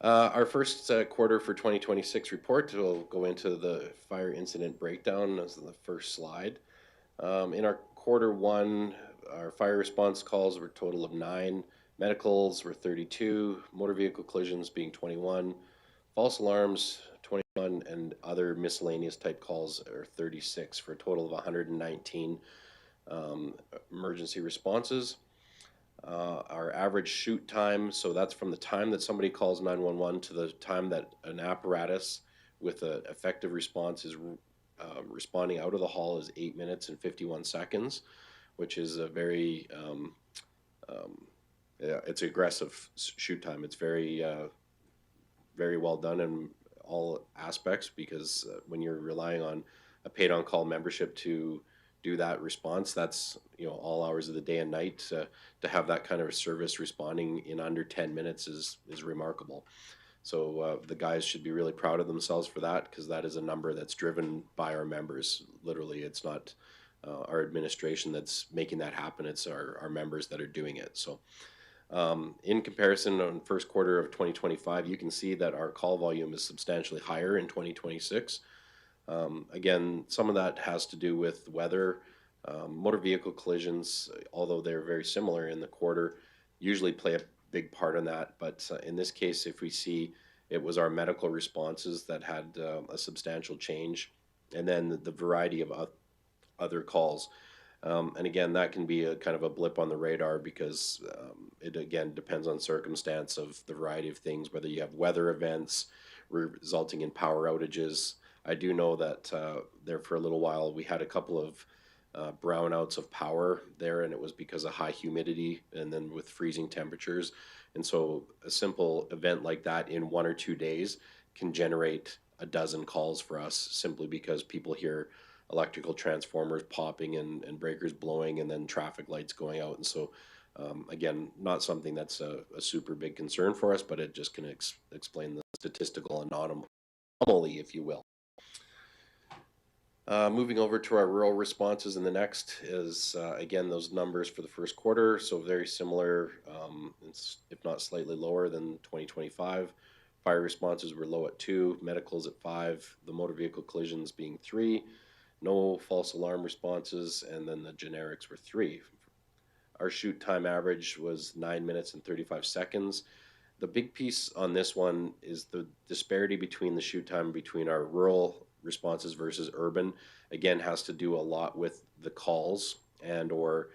Our first quarter for 2026 report will go into the fire incident breakdown as the first slide. In our quarter 1, our fire response calls were a total of 9, medicals were 32, motor vehicle collisions being 21, false alarms 21, and other miscellaneous type calls are 36 for a total of 119 emergency responses. Our average shoot time, so that's from the time that somebody calls 911 to the time that an apparatus with an effective response is responding out of the hall, is 8 minutes and 51 seconds, which is a very, it's aggressive shoot time. It's very, very well done in all aspects because when you're relying on a paid on-call membership to do that response, that's all hours of the day and night, to have that kind of service responding in under 10 minutes is remarkable. So the guys should be really proud of themselves for that because that is a number that's driven by our members. Literally, it's not our administration that's making that happen, it's our members that are doing it. So in comparison on first quarter of 2025, you can see that our call volume is substantially higher in 2026. Again, some of that has to do with weather. Motor vehicle collisions, although they're very similar in the quarter, usually play a big part in that. But in this case, if we see it was our medical responses that had a substantial change, and then the variety of other calls. And again, that can be a kind of a blip on the radar because it again depends on circumstance of the variety of things, whether you have weather events resulting in power outages. I do know that there for a little while we had a couple of brownouts of power there, and it was because of high humidity and then with freezing temperatures. And so a simple event like that in 1 or 2 days can generate a dozen calls for us simply because people hear electrical transformers popping and breakers blowing and then traffic lights going out. And so again, not something that's a super big concern for us, but it just can explain the statistical anomaly, if you will. Moving over to our rural responses, and the next is again those numbers for the first quarter, so very similar, it's, if not slightly lower than 2025. Fire responses were low at 2, medicals at 5, the motor vehicle collisions being 3, no false alarm responses, and then the generics were 3. Our shoot time average was 9 minutes and 35 seconds. The big piece on this one is the disparity between the shoot time between our rural responses versus urban. Again, has to do a lot with the calls and or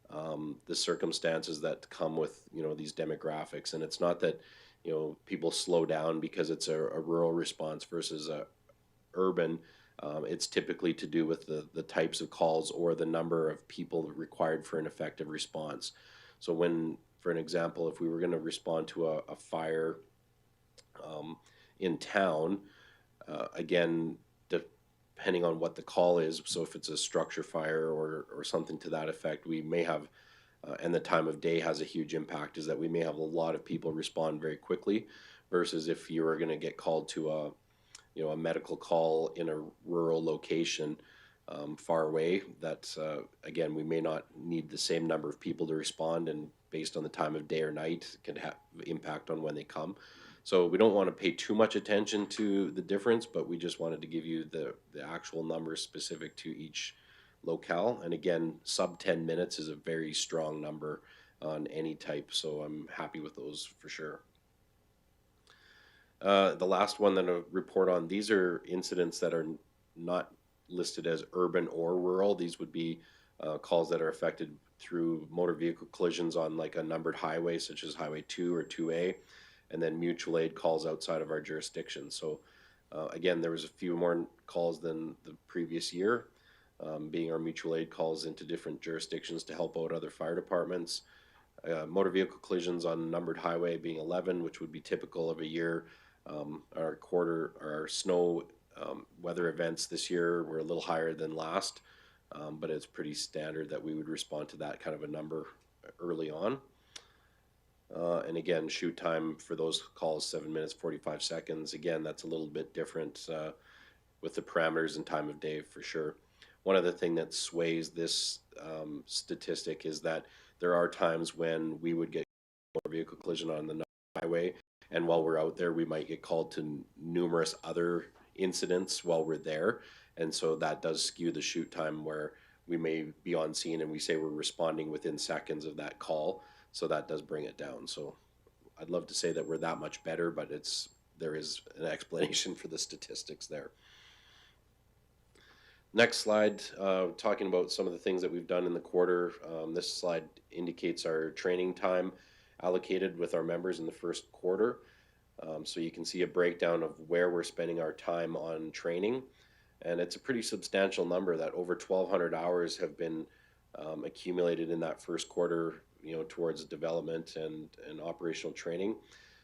the circumstances that come with these demographics. And it's not that people slow down because it's a rural response versus a urban. It's typically to do with the types of calls or the number of people required for an effective response. So when, for an example, if we were going to respond to a fire in town, again, depending on what the call is, so if it's a structure fire or something to that effect, we may have, and the time of day has a huge impact, is that we may have a lot of people respond very quickly versus if you were going to get called to a, you know, a medical call in a rural location far away, that again, we may not need the same number of people to respond, and based on the time of day or night, it can have impact on when they come. So we don't want to pay too much attention to the difference, but we just wanted to give you the actual numbers specific to each locale. And again, sub 10 minutes is a very strong number on any type, so I'm happy with those for sure. The last one that I report on, these are incidents that are not listed as urban or rural. These would be calls that are affected through motor vehicle collisions on like a numbered highway, such as Highway 2 or 2A, and then mutual aid calls outside of our jurisdiction. So again, there was a few more calls than the previous year, being our mutual aid calls into different jurisdictions to help out other fire departments. Motor vehicle collisions on numbered highway being 11, which would be typical of a year. Our snow weather events this year were a little higher than last, but it's pretty standard that we would respond to that kind of a number early on. And again, shoot time for those calls, 7 minutes, 45 seconds. Again, that's a little bit different with the parameters and time of day for sure. One other thing that sways this statistic is that there are times when we would get a motor vehicle collision on the highway, and while we're out there, we might get called to numerous other incidents while we're there. And so that does skew the shoot time, where we may be on scene and we say we're responding within seconds of that call. So that does bring it down. So I'd love to say that we're that much better, but there is an explanation for the statistics there. Next slide, talking about some of the things that we've done in the quarter. This slide indicates our training time allocated with our members in the first quarter. So you can see a breakdown of where we're spending our time on training. And it's a pretty substantial number, that over 1,200 hours have been accumulated in that first quarter, you know, towards development and operational training.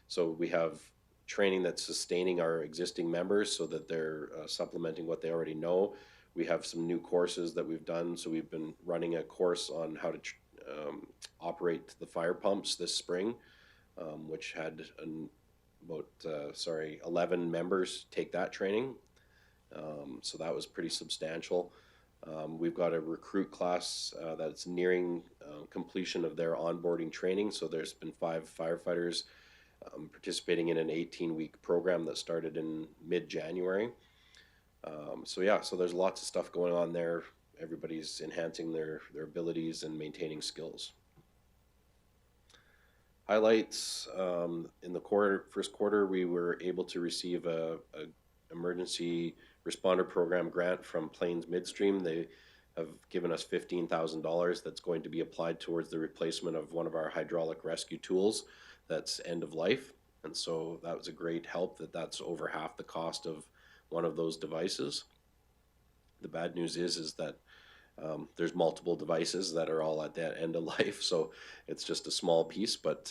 So we have training that's sustaining our existing members so that they're supplementing what they already know. We have some new courses that we've done. So we've been running a course on how to operate the fire pumps this spring, which had 11 members take that training. So that was pretty substantial. We've got a recruit class that's nearing completion of their onboarding training. So there's been 5 firefighters participating in an 18-week program that started in mid-January. So there's lots of stuff going on there. Everybody's enhancing their abilities and maintaining skills. Highlights, in the first quarter, we were able to receive a emergency responder program grant from Plains Midstream. They have given us $15,000 that's going to be applied towards the replacement of one of our hydraulic rescue tools that's end of life. And so that was a great help, that's over half the cost of one of those devices. The bad news is that there's multiple devices that are all at that end of life, so it's just a small piece, but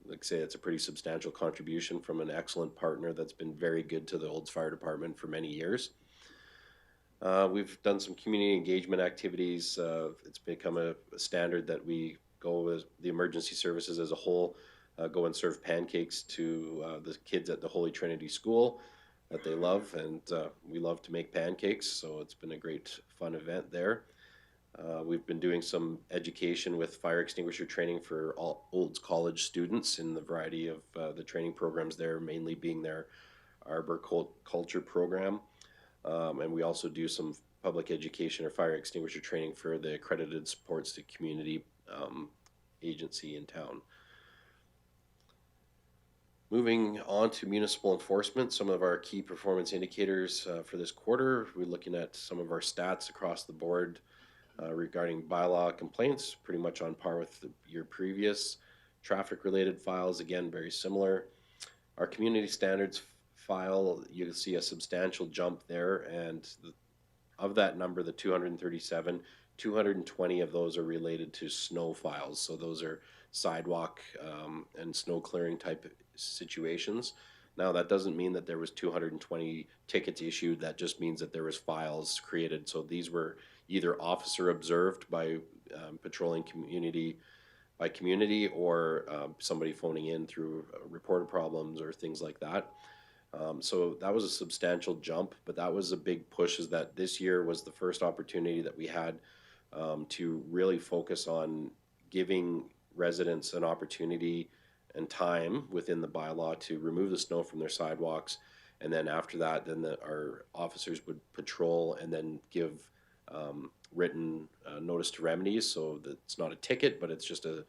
like I say, it's a pretty substantial contribution from an excellent partner that's been very good to the Olds Fire Department for many years. We've done some community engagement activities. It's become a standard that we go with the emergency services as a whole, go and serve pancakes to the kids at the Holy Trinity School that they love, and we love to make pancakes, so it's been a great fun event there. We've been doing some education with fire extinguisher training for all Olds College students in the variety of the training programs there, mainly being their arboriculture program. And we also do some public education or fire extinguisher training for the accredited supports to community agency in town. Moving on to municipal enforcement, some of our key performance indicators for this quarter. We're looking at some of our stats across the board regarding bylaw complaints, pretty much on par with the year previous. Traffic-related files, again, very similar. Our community standards file, you can see a substantial jump there, and of that number, the 237, 220 of those are related to snow files. So those are sidewalk and snow clearing type situations. Now, that doesn't mean that there was 220 tickets issued. That just means that there was files created. So these were either officer observed by patrolling community by community, or somebody phoning in through reported problems or things like that. So that was a substantial jump, but that was a big push, is that this year was the first opportunity that we had to really focus on giving residents an opportunity and time within the bylaw to remove the snow from their sidewalks. And then after that, then our officers would patrol and then give written notice to remedies. So that it's not a ticket, but it's just a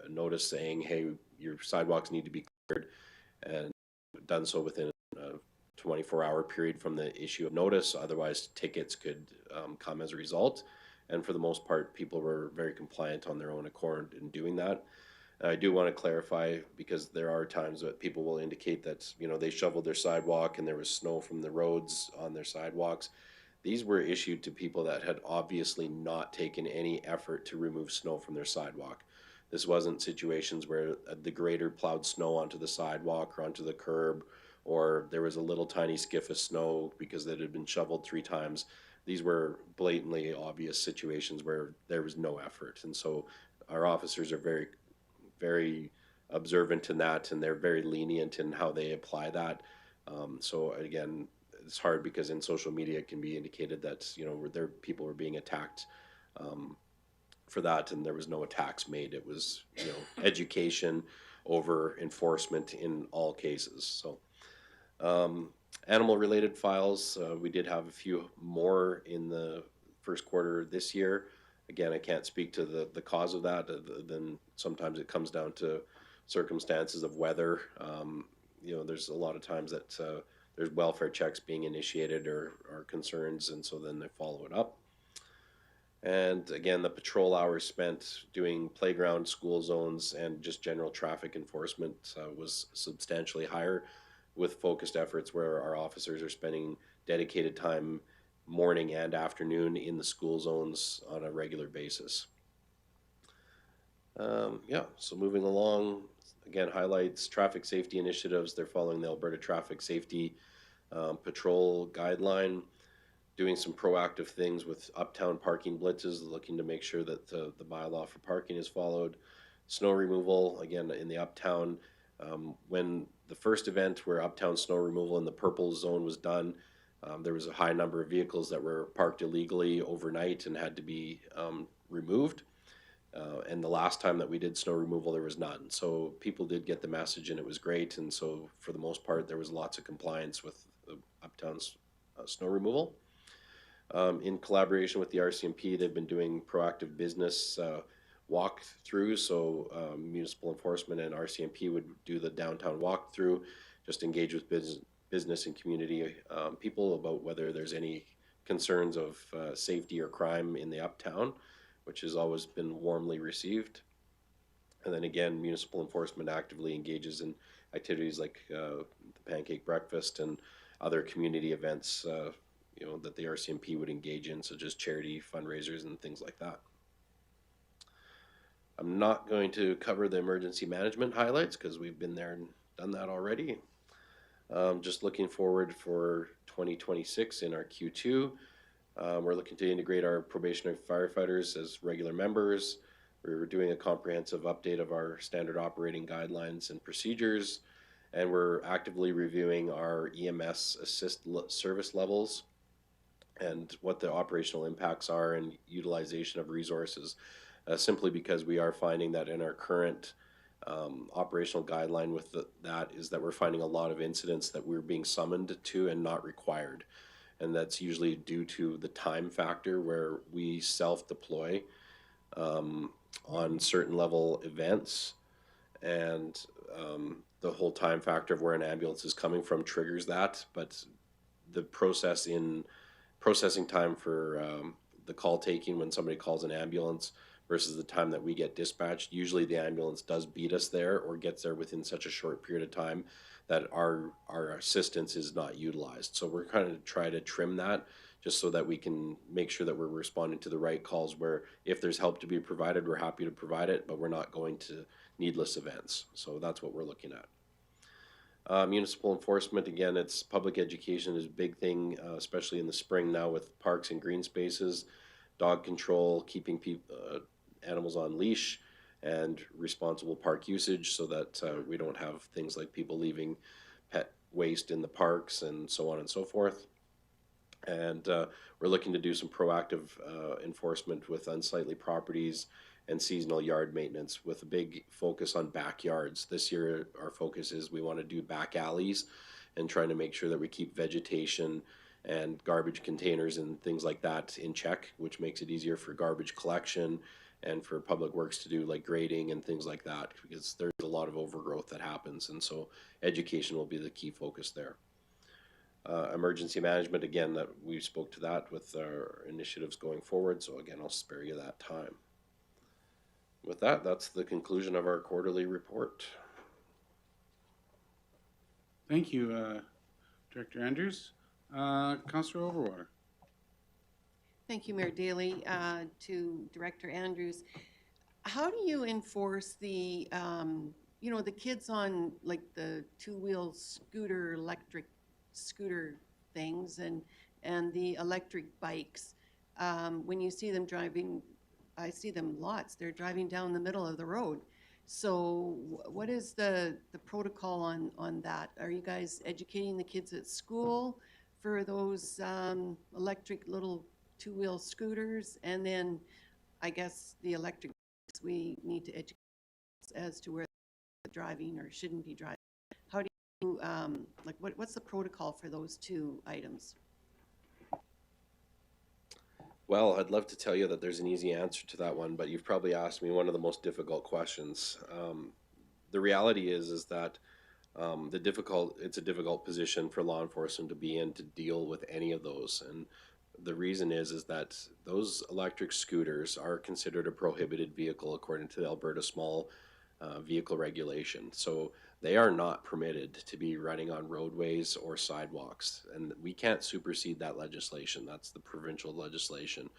notice saying, hey, your sidewalks need to be cleared, and done so within a 24-hour period from the issue of notice. Otherwise, tickets could come as a result. And for the most part, people were very compliant on their own accord in doing that. I do want to clarify, because there are times that people will indicate that, you know, they shoveled their sidewalk and there was snow from the roads on their sidewalks. These were issued to people that had obviously not taken any effort to remove snow from their sidewalk. This wasn't situations where the grader plowed snow onto the sidewalk or onto the curb, or there was a little tiny skiff of snow because it had been shoveled 3 times. These were blatantly obvious situations where there was no effort. And so our officers are very, very observant in that, and they're very lenient in how they apply that. So again, it's hard because in social media it can be indicated that, you know, there people were being attacked for that, and there was no attacks made. It was, you know, education over enforcement in all cases. So animal related files, we did have a few more in the first quarter this year. Again, I can't speak to the cause of that, then sometimes it comes down to circumstances of weather. You know, there's a lot of times that there's welfare checks being initiated or concerns, and so then they follow it up. And again, the patrol hours spent doing playground, school zones, and just general traffic enforcement was substantially higher, with focused efforts where our officers are spending dedicated time morning and afternoon in the school zones on a regular basis. Yeah, so moving along, again, highlights traffic safety initiatives. They're following the Alberta Traffic Safety Patrol guideline, doing some proactive things with uptown parking blitzes, looking to make sure that the bylaw for parking is followed. Snow removal, again, in the uptown. When the first event where uptown snow removal in the purple zone was done, there was a high number of vehicles that were parked illegally overnight and had to be removed. And the last time that we did snow removal, there was none. So people did get the message, and it was great. And so for the most part, there was lots of compliance with uptown's snow removal. In collaboration with the RCMP, they've been doing proactive business walkthroughs. So municipal enforcement and RCMP would do the downtown walkthrough, just engage with business and community people about whether there's any concerns of safety or crime in the uptown, which has always been warmly received. And then again, municipal enforcement actively engages in activities like the pancake breakfast and other community events, you know, that the RCMP would engage in, such as charity fundraisers and things like that. I'm not going to cover the emergency management highlights because we've been there and done that already. Just looking forward for 2026 in our Q2. We're looking to integrate our probationary firefighters as regular members. We're doing a comprehensive update of our standard operating guidelines and procedures, and we're actively reviewing our EMS assist service levels and what the operational impacts are and utilization of resources, simply because we are finding that in our current operational guideline with that is that we're finding a lot of incidents that we're being summoned to and not required. And that's usually due to the time factor where we self-deploy on certain level events, and the whole time factor of where an ambulance is coming from triggers that. But the processing time for the call taking when somebody calls an ambulance versus the time that we get dispatched, usually the ambulance does beat us there or gets there within such a short period of time that our assistance is not utilized. So we're kind of trying to trim that just so that we can make sure that we're responding to the right calls, where if there's help to be provided, we're happy to provide it, but we're not going to needless events. So that's what we're looking at. Municipal enforcement, again, it's public education is a big thing, especially in the spring now with parks and green spaces, dog control, keeping animals on leash, and responsible park usage so that we don't have things like people leaving pet waste in the parks and so on and so forth. And we're looking to do some proactive enforcement with unsightly properties and seasonal yard maintenance with a big focus on backyards. This year, our focus is we want to do back alleys and trying to make sure that we keep vegetation and garbage containers and things like that in check, which makes it easier for garbage collection and for public works to do like grading and things like that, because there's a lot of overgrowth that happens. And so education will be the key focus there. Emergency management, again, that we spoke to that with our initiatives going forward. So again, I'll spare you that time. With that, that's the conclusion of our quarterly report. Thank you, Director Andrews. Councillor Overwater. Thank you, Mayor Daley. To Director Andrews, how do you enforce the, the kids on like the two-wheel scooter, electric scooter things and the electric bikes? When you see them driving, I see them lots, they're driving down the middle of the road. So what is the protocol on that? Are you guys educating the kids at school for those electric little two-wheel scooters? And then I guess the electric bikes, we need to educate as to where they're driving or shouldn't be driving. How do you, what's the protocol for those two items? Well, I'd love to tell you that there's an easy answer to that one, but you've probably asked me one of the most difficult questions. The reality is that it's a difficult position for law enforcement to be in to deal with any of those. And the reason is that those electric scooters are considered a prohibited vehicle according to the Alberta Small Vehicle Regulation. So they are not permitted to be running on roadways or sidewalks, and we can't supersede that legislation. That's the provincial legislation.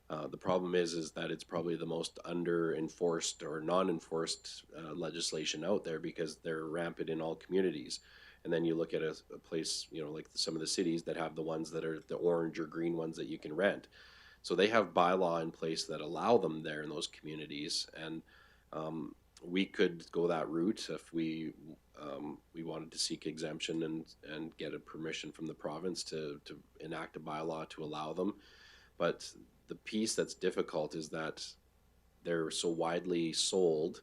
The problem is that it's probably the most under-enforced or non-enforced legislation out there because they're rampant in all communities. And then you look at a place, like some of the cities that have the ones that are the orange or green ones that you can rent. So they have bylaw in place that allow them there in those communities. And we could go that route if we wanted to seek exemption and get a permission from the province to enact a bylaw to allow them. But the piece that's difficult is that they're so widely sold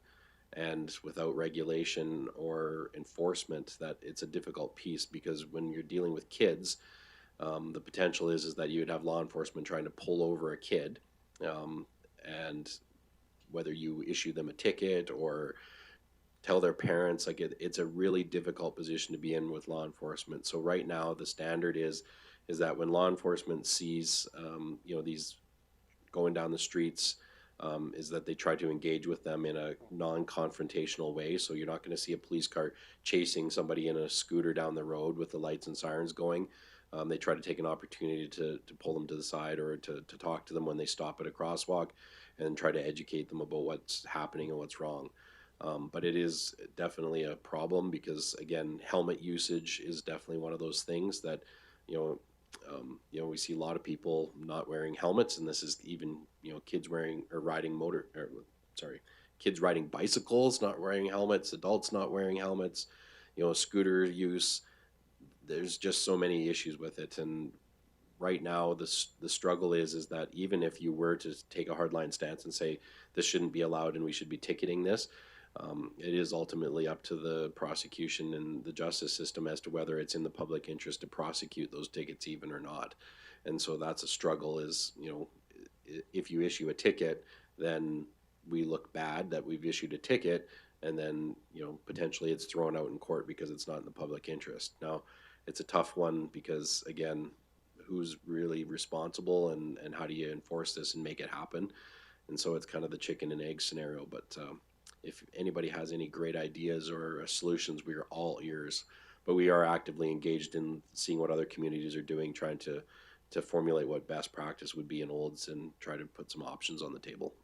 and without regulation or enforcement that it's a difficult piece, because when you're dealing with kids, the potential is that you would have law enforcement trying to pull over a kid, and whether you issue them a ticket or tell their parents, it's a really difficult position to be in with law enforcement. So right now the standard is that when law enforcement sees these going down the streets, is that they try to engage with them in a non-confrontational way. So you're not going to see a police car chasing somebody in a scooter down the road with the lights and sirens going. They try to take an opportunity to pull them to the side or to talk to them when they stop at a crosswalk and try to educate them about what's happening and what's wrong. But it is definitely a problem because, again, helmet usage is definitely one of those things that, we see a lot of people not wearing helmets, and this is even, kids kids riding bicycles not wearing helmets, adults not wearing helmets, scooter use. There's just so many issues with it. And right now the struggle is that even if you were to take a hardline stance and say this shouldn't be allowed and we should be ticketing this, it is ultimately up to the prosecution and the justice system as to whether it's in the public interest to prosecute those tickets even or not. And so that's a struggle is, if you issue a ticket, then we look bad that we've issued a ticket, and then, potentially it's thrown out in court because it's not in the public interest. Now, it's a tough one because, again, who's really responsible and how do you enforce this and make it happen? And so it's kind of the chicken and egg scenario. But if anybody has any great ideas or solutions, we are all ears. But we are actively engaged in seeing what other communities are doing, trying to formulate what best practice would be in Olds and try to put some options on the table.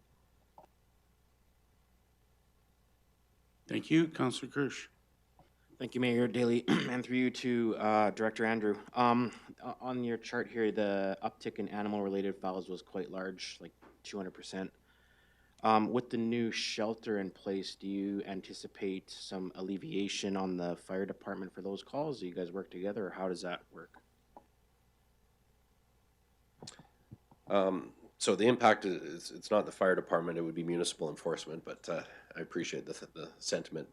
Thank you, Councillor Kirsch. Thank you, Mayor Daley, and through you to Director Andrew. On your chart here, the uptick in animal-related files was quite large, like 200%. With the new shelter in place, do you anticipate some alleviation on the fire department for those calls? Do you guys work together, or how does that work? So the impact is, it's not the fire department, it would be municipal enforcement, but I appreciate the sentiment.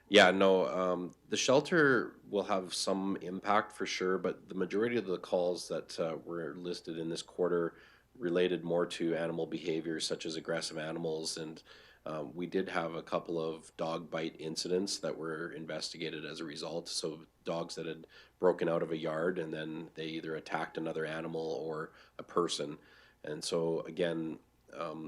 Yeah, no, the shelter will have some impact for sure, but the majority of the calls that were listed in this quarter related more to animal behaviors such as aggressive animals, and we did have a couple of dog bite incidents that were investigated as a result. So dogs that had broken out of a yard and then they either attacked another animal or a person. And so again,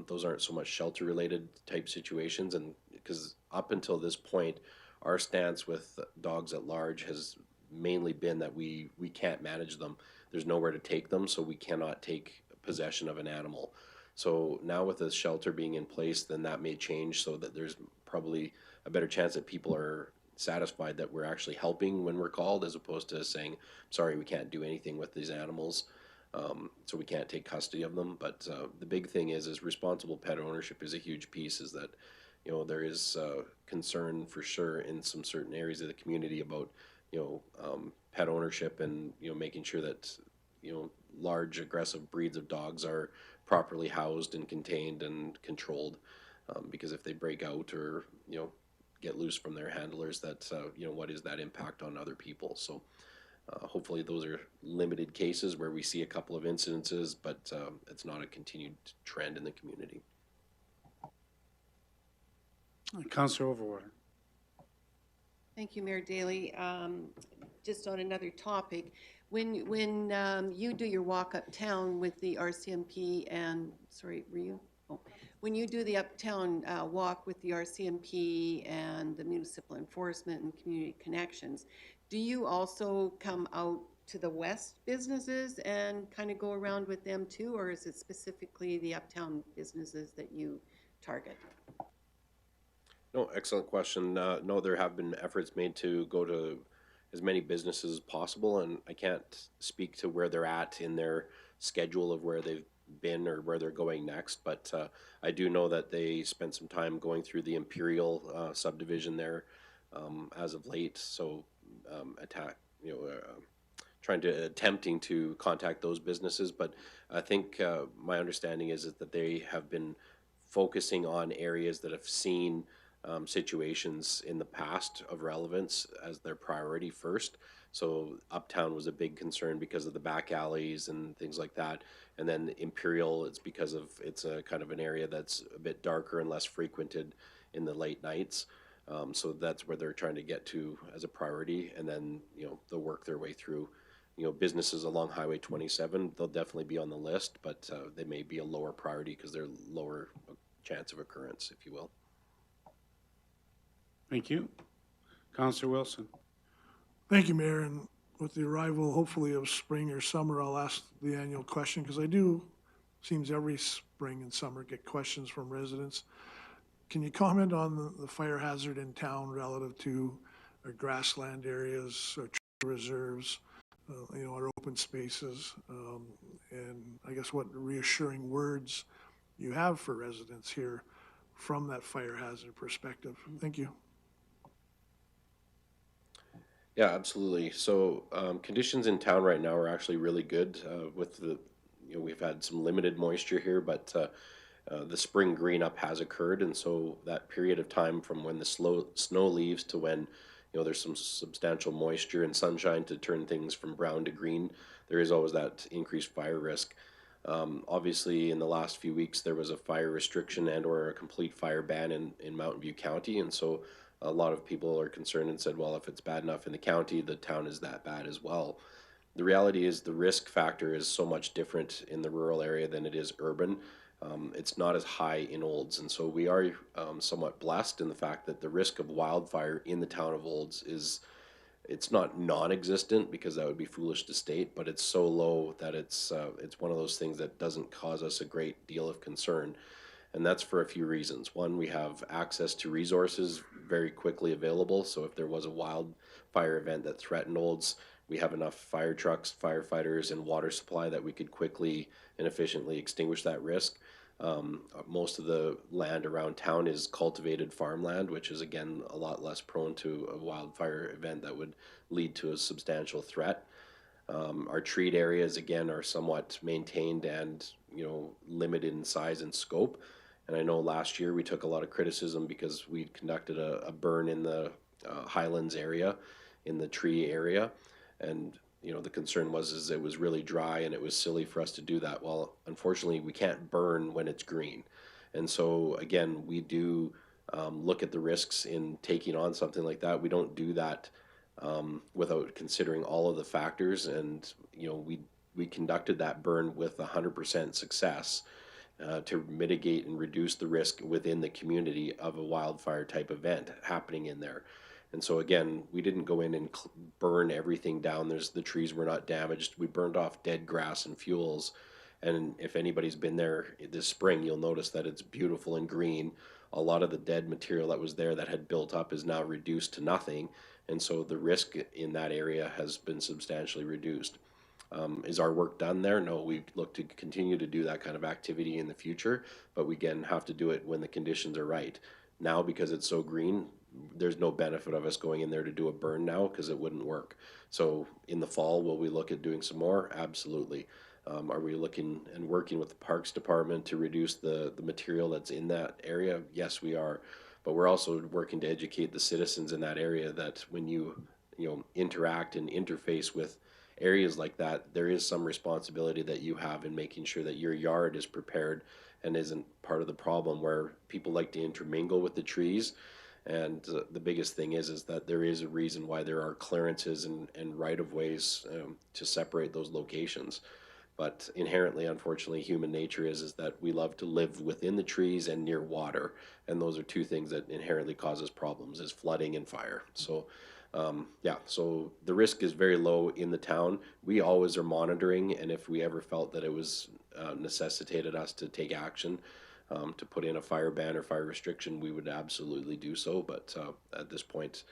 those aren't so much shelter related type situations, and because up until this point, our stance with dogs at large has mainly been that we can't manage them. There's nowhere to take them, so we cannot take possession of an animal. So now with the shelter being in place, then that may change so that there's probably a better chance that people are satisfied that we're actually helping when we're called, as opposed to saying, sorry, we can't do anything with these animals. So we can't take custody of them. But the big thing is responsible pet ownership is a huge piece, is that, you know, there is concern for sure in some certain areas of the community about, you know, pet ownership and, you know, making sure that, you know, large aggressive breeds of dogs are properly housed and contained and controlled, because if they break out or, you know, get loose from their handlers, that you know, what is that impact on other people? So hopefully those are limited cases where we see a couple of incidences, but it's not a continued trend in the community. Councillor Overwater. Thank you, Mayor Daley. Just on another topic, when you do your walk uptown with the RCMP and, sorry, were you? Oh. When you do the uptown walk with the RCMP and the municipal enforcement and community connections, do you also come out to the west businesses and kind of go around with them too, or is it specifically the uptown businesses that you target? No, excellent question. No, there have been efforts made to go to as many businesses as possible, and I can't speak to where they're at in their schedule of where they've been or where they're going next, but I do know that they spent some time going through the Imperial subdivision there as of late. So attempting to contact those businesses, but I think my understanding is that they have been focusing on areas that have seen situations in the past of relevance as their priority first. So Uptown was a big concern because of the back alleys and things like that. And then Imperial, it's because of, it's a kind of an area that's a bit darker and less frequented in the late nights. So that's where they're trying to get to as a priority. And then, you know, they'll work their way through, you know, businesses along Highway 27. They'll definitely be on the list, but they may be a lower priority because they're lower chance of occurrence, if you will. Thank you. Councillor Wilson. Thank you, Mayor, and with the arrival, hopefully, of spring or summer, I'll ask the annual question, because I do, seems every spring and summer, get questions from residents. Can you comment on the fire hazard in town relative to our grassland areas, our tree reserves, you know, our open spaces, and I guess what reassuring words you have for residents here from that fire hazard perspective? Thank you. Yeah, absolutely. So conditions in town right now are actually really good with the, you know, we've had some limited moisture here, but the spring green up has occurred. And so that period of time from when the snow leaves to when, you know, there's some substantial moisture and sunshine to turn things from brown to green, there is always that increased fire risk. Obviously, in the last few weeks, there was a fire restriction and or a complete fire ban in Mountain View County. And so a lot of people are concerned and said, well, if it's bad enough in the county, the town is that bad as well. The reality is the risk factor is so much different in the rural area than it is urban. It's not as high in Olds. And so we are somewhat blessed in the fact that the risk of wildfire in the town of Olds is, it's not non-existent, because that would be foolish to state, but it's so low that it's one of those things that doesn't cause us a great deal of concern. And that's for a few reasons. One, we have access to resources very quickly available. So if there was a wildfire event that threatened Olds, we have enough fire trucks, firefighters, and water supply that we could quickly and efficiently extinguish that risk. Most of the land around town is cultivated farmland, which is again a lot less prone to a wildfire event that would lead to a substantial threat. Our treat areas again are somewhat maintained and limited in size and scope. And I know last year we took a lot of criticism because we conducted a burn in the Highlands area, in the tree area, and the concern was it was really dry and it was silly for us to do that. Well, unfortunately, we can't burn when it's green, and so again, we do look at the risks in taking on something like that. We don't do that without considering all of the factors, and we conducted that burn with 100% success to mitigate and reduce the risk within the community of a wildfire type event happening in there. And so again, we didn't go in and burn everything down. The trees were not damaged. We burned off dead grass and fuels. And if anybody's been there this spring, you'll notice that it's beautiful and green. A lot of the dead material that was there that had built up is now reduced to nothing. And so the risk in that area has been substantially reduced. Is our work done there? No, we look to continue to do that kind of activity in the future, but we again have to do it when the conditions are right. Now, because it's so green, there's no benefit of us going in there to do a burn now because it wouldn't work. So in the fall, will we look at doing some more? Absolutely. Are we looking and working with the Parks Department to reduce the material that's in that area? Yes, we are. But we're also working to educate the citizens in that area that when you interact and interface with areas like that, there is some responsibility that you have in making sure that your yard is prepared and isn't part of the problem where people like to intermingle with the trees. And the biggest thing is that there is a reason why there are clearances and right-of-ways to separate those locations. But inherently, unfortunately, human nature is that we love to live within the trees and near water. And those are two things that inherently causes problems, is flooding and fire. So so the risk is very low in the town. We always are monitoring, and if we ever felt that it was necessitated us to take action, to put in a fire ban or fire restriction, we would absolutely do so. But at this point,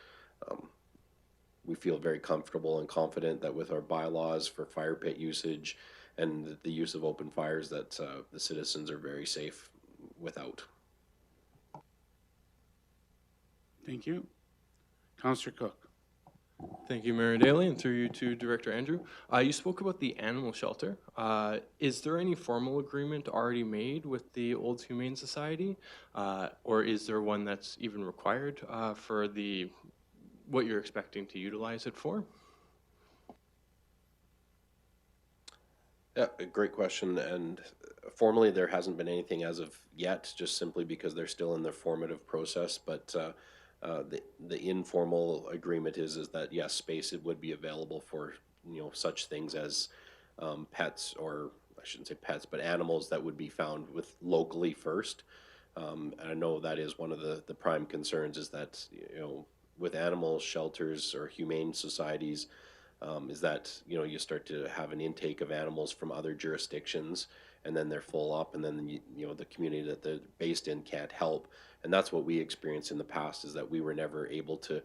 we feel very comfortable and confident that with our bylaws for fire pit usage and the use of open fires, that the citizens are very safe without. Thank you. Councillor Cook. Thank you, Mayor Daley, and through you to Director Andrew. You spoke about the animal shelter. Is there any formal agreement already made with the Olds Humane Society, or is there one that's even required for what you're expecting to utilize it for? Yeah, a great question. And formally, there hasn't been anything as of yet, just simply because they're still in their formative process. But the informal agreement is that yes, space it would be available for such things as pets, or I shouldn't say pets, but animals that would be found with locally first. And I know that is one of the prime concerns, is that with animal shelters or humane societies, is that you start to have an intake of animals from other jurisdictions, and then they're full up, and then the community that they're based in can't help. And that's what we experienced in the past, is that we were never able to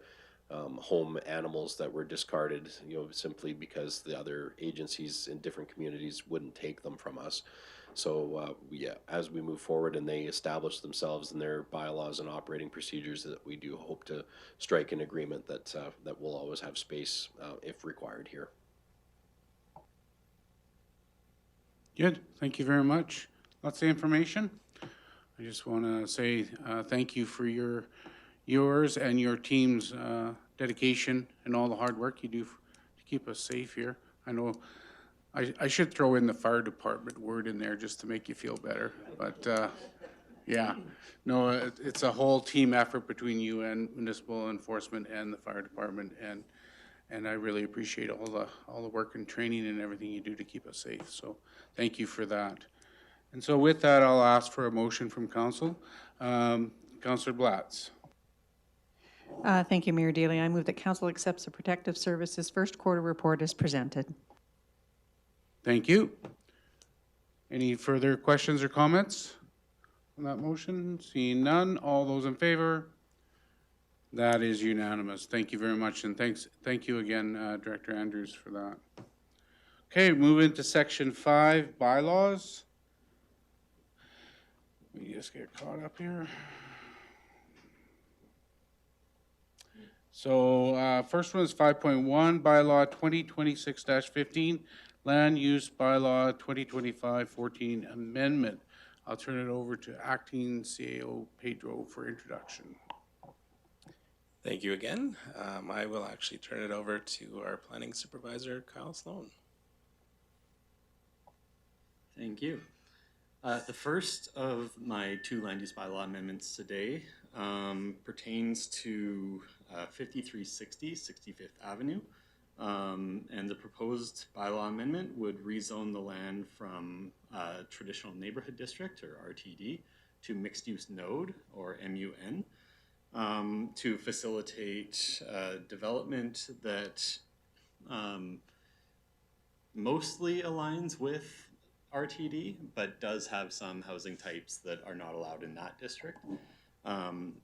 home animals that were discarded, simply because the other agencies in different communities wouldn't take them from us. So as we move forward and they establish themselves in their bylaws and operating procedures, that we do hope to strike an agreement that that will always have space if required here. Good. Thank you very much. Lots of information. I just want to say thank you for yours and your team's dedication and all the hard work you do to keep us safe here. I know I should throw in the fire department word in there just to make you feel better. But yeah, no, it's a whole team effort between you and municipal enforcement and the fire department, and I really appreciate all the work and training and everything you do to keep us safe. So thank you for that. And so with that, I'll ask for a motion from council. Councillor Blatz. Thank you, Mayor Daley. I move that council accepts the Protective Services first quarter report as presented. Thank you. Any further questions or comments on that motion? Seeing none, all those in favor? That is unanimous. Thank you very much, and thank you again, Director Andrews, for that. Okay, move into section 5, bylaws. Let me just get caught up here. So, first one is 5.1, bylaw 2026-15, land use bylaw 2025-14 amendment. I'll turn it over to acting CAO Pedro for introduction. Thank you again. I will actually turn it over to our planning supervisor, Kyle Sloan. Thank you. The first of my 2 land use bylaw amendments today pertains to 5360 65th Avenue. And the proposed bylaw amendment would rezone the land from traditional neighborhood district, or RTD, to mixed use node, or MUN, to facilitate development that mostly aligns with RTD, but does have some housing types that are not allowed in that district.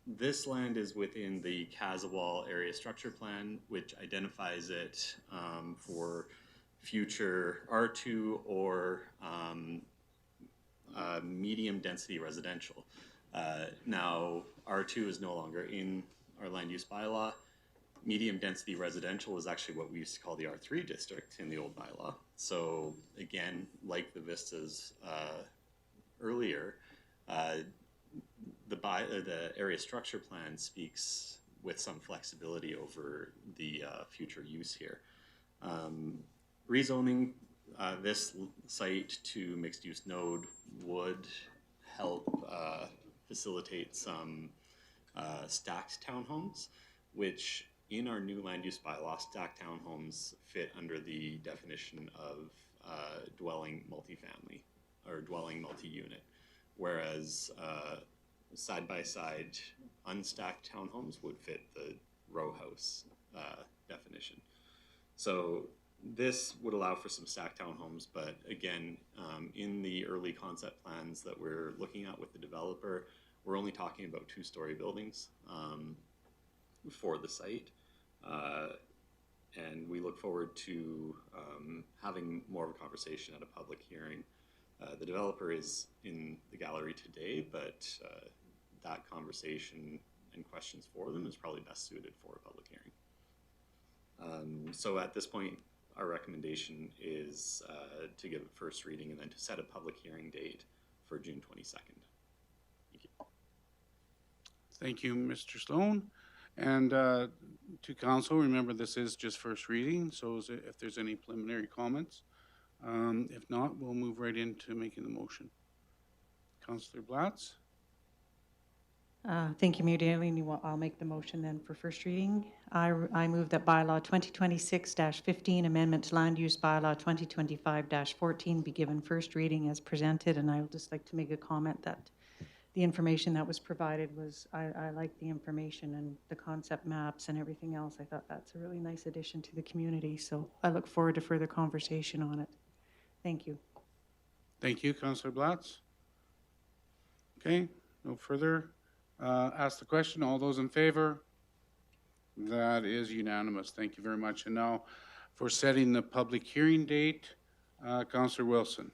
This land is within the Casawal Area Structure Plan, which identifies it for future R2 or medium density residential. Now, R2 is no longer in our land use bylaw. Medium density residential is actually what we used to call the R3 district in the old bylaw. So again, like the vistas earlier, the area structure plan speaks with some flexibility over the future use here. Rezoning this site to mixed use node would help facilitate some stacked townhomes, which in our new land use bylaw, stacked townhomes fit under the definition of dwelling multifamily or dwelling multi-unit, whereas side-by-side unstacked townhomes would fit the row house definition. So this would allow for some stacked townhomes, but again, in the early concept plans that we're looking at with the developer, we're only talking about 2-story buildings for the site. And we look forward to having more of a conversation at a public hearing. The developer is in the gallery today, but that conversation and questions for them is probably best suited for a public hearing. So at this point, our recommendation is to give it first reading and then to set a public hearing date for June 22nd. Thank you. Thank you, Mr. Sloan. And to council, remember this is just first reading, so if there's any preliminary comments. If not, we'll move right into making the motion. Councillor Blatz? Thank you, Mayor Daley. I'll make the motion then for first reading. I move that bylaw 2026-15, amendment to land use bylaw 2025-14 be given first reading as presented. And I would just like to make a comment that the information that was provided was, I like the information and the concept maps and everything else. I thought that's a really nice addition to the community. So I look forward to further conversation on it. Thank you. Thank you, Councillor Blatz. Okay, no further. Ask the question. All those in favor? That is unanimous. Thank you very much. And now for setting the public hearing date, Councillor Wilson.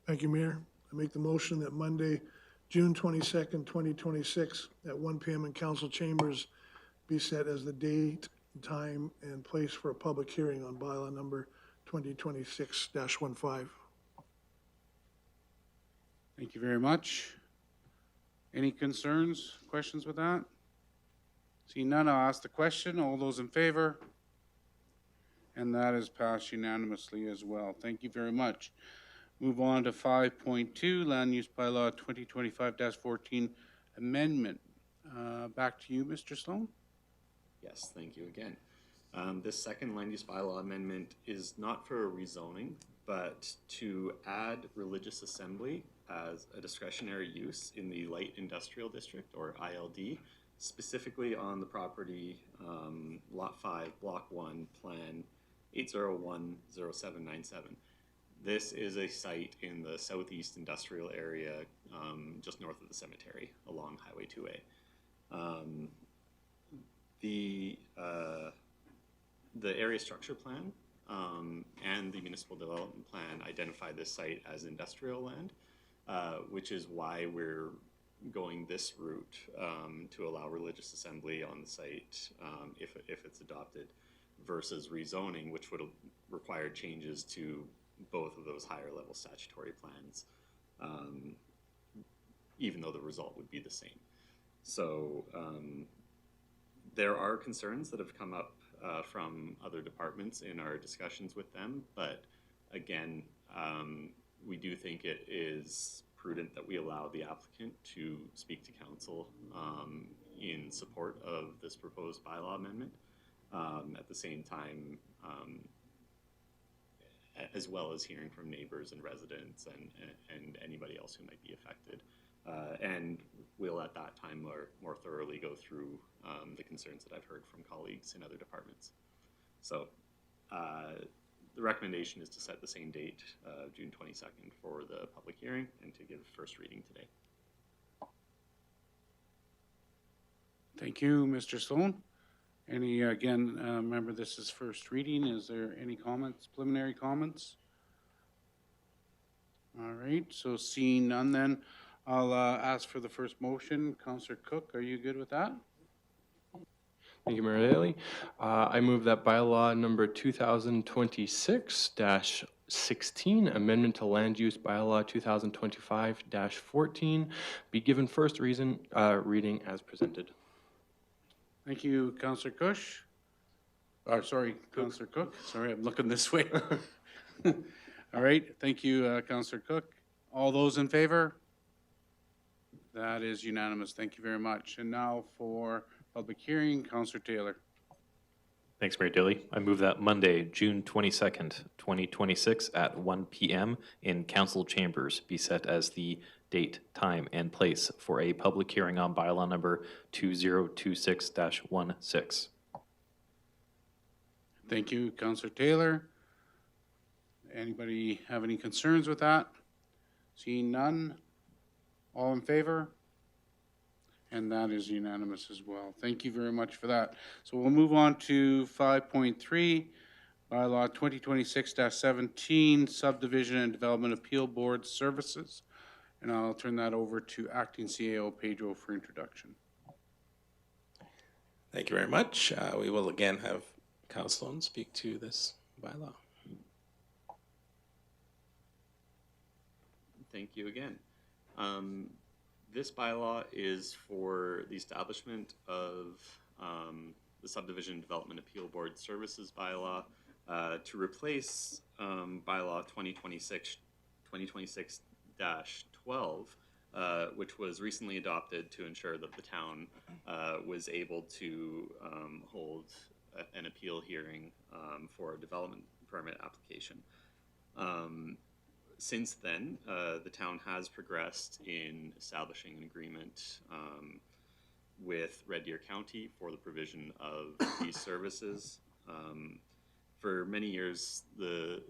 Thank you, Mayor. I make the motion that Monday, June 22nd, 2026, at 1 p.m. in council chambers be set as the date, time, and place for a public hearing on bylaw number 2026-15. Thank you very much. Any concerns, questions with that? Seeing none, I'll ask the question. All those in favor? And that is passed unanimously as well. Thank you very much. Move on to 5.2, Land Use Bylaw 2025-14 Amendment. Back to you, Mr. Sloan. Yes, thank you again. This second land use bylaw amendment is not for a rezoning, but to add religious assembly as a discretionary use in the light industrial district, or ILD, specifically on the property Lot 5, Block 1, Plan 8010797. This is a site in the southeast industrial area, just north of the cemetery along Highway 2A. The area structure plan and the municipal development plan identify this site as industrial land, which is why we're going this route to allow religious assembly on the site if it's adopted, versus rezoning, which would require changes to both of those higher level statutory plans, even though the result would be the same. So there are concerns that have come up from other departments in our discussions with them, but again, we do think it is prudent that we allow the applicant to speak to council in support of this proposed bylaw amendment. At the same time, as well as hearing from neighbors and residents and anybody else who might be affected. And we'll at that time more thoroughly go through the concerns that I've heard from colleagues in other departments. So the recommendation is to set the same date, June 22nd, for the public hearing and to give first reading today. Thank you, Mr. Sloan. Any, again, remember this is first reading. Is there any comments, preliminary comments? All right, so seeing none then, I'll ask for the first motion. Councillor Cook, are you good with that? Thank you, Mayor Daley. I move that bylaw number 2026-16, amendment to land use bylaw 2025-14, be given first reading as presented. Thank you, Councillor Cush. Sorry, Councillor Cook. Sorry, I'm looking this way. All right, thank you, Councillor Cook. All those in favor? That is unanimous. Thank you very much. And now for public hearing, Councillor Taylor. Thanks, Mayor Dilly. I move that Monday, June 22nd, 2026 at 1 p.m. in council chambers be set as the date, time, and place for a public hearing on bylaw number 2026-16. Thank you, Councillor Taylor. Anybody have any concerns with that? Seeing none, all in favor? And that is unanimous as well. Thank you very much for that. So we'll move on to 5.3, bylaw 2026-17, subdivision and development appeal board services. And I'll turn that over to acting CAO Pedro for introduction. Thank you very much. We will again have Kyle Sloan speak to this bylaw. Thank you again. This bylaw is for the establishment of the Subdivision Development Appeal Board Services bylaw to replace bylaw 2026-12, which was recently adopted to ensure that the town was able to hold an appeal hearing for a development permit application. Since then, the town has progressed in establishing an agreement with Red Deer County for the provision of these services. For many years, the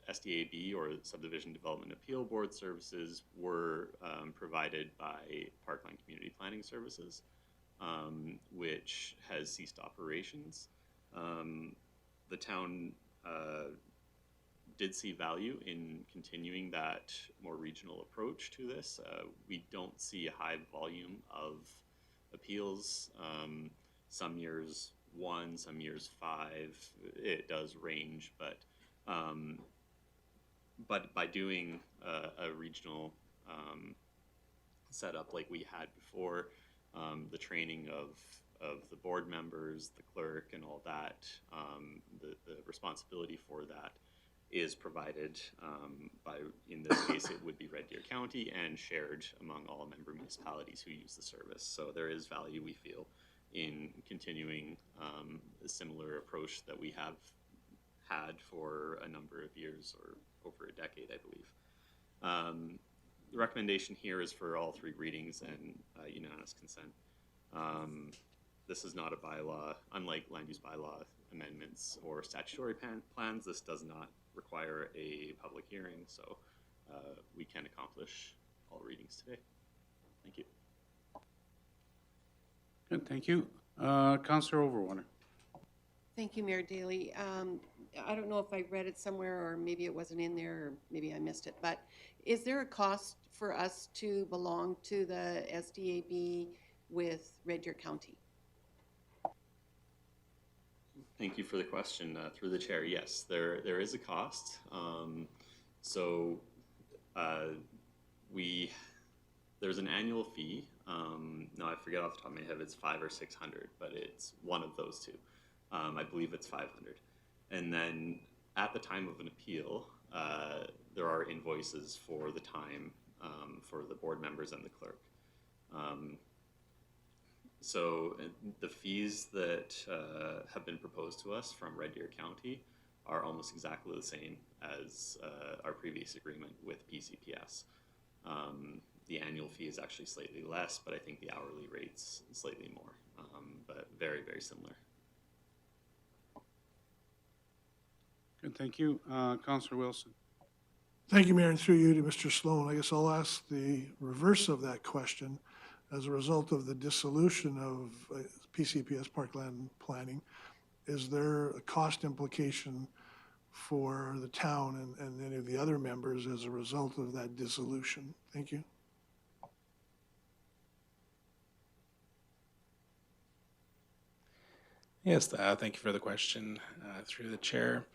SDAB, or Subdivision Development Appeal Board services, were provided by Parkland Community Planning Services, which has ceased operations. The town did see value in continuing that more regional approach to this. We don't see a high volume of appeals. Some years 1, some years 5. It does range, but by doing a regional setup like we had before, the training of the board members, the clerk, and all that, the responsibility for that is provided by, in this case, it would be Red Deer County, and shared among all member municipalities who use the service. So there is value, we feel, in continuing a similar approach that we have had for a number of years, or over a decade, I believe. The recommendation here is for all 3 readings and unanimous consent. This is not a bylaw, unlike land use bylaw amendments or statutory plans. This does not require a public hearing, so we can accomplish all readings today. Thank you. Good, thank you. Counselor Overwater. Thank you, Mayor Daley. I don't know if I read it somewhere or maybe it wasn't in there or maybe I missed it, but is there a cost for us to belong to the SDAB with Red Deer County? Thank you for the question. Through the chair, yes, there is a cost. There's an annual fee. No, I forget off the top of my head if it's $500 or $600, but it's one of those two. I believe it's $500. And then at the time of an appeal, there are invoices for the time for the board members and the clerk. So the fees that have been proposed to us from Red Deer County are almost exactly the same as our previous agreement with PCPS. The annual fee is actually slightly less, but I think the hourly rate's slightly more, but very, very similar. Good, thank you. Counselor Wilson. Thank you, Mayor, and through you to Mr. Sloan. I guess I'll ask the reverse of that question. As a result of the dissolution of PCPS Parkland Planning, is there a cost implication for the town and any of the other members as a result of that dissolution? Thank you. Yes, thank you for the question through the chair.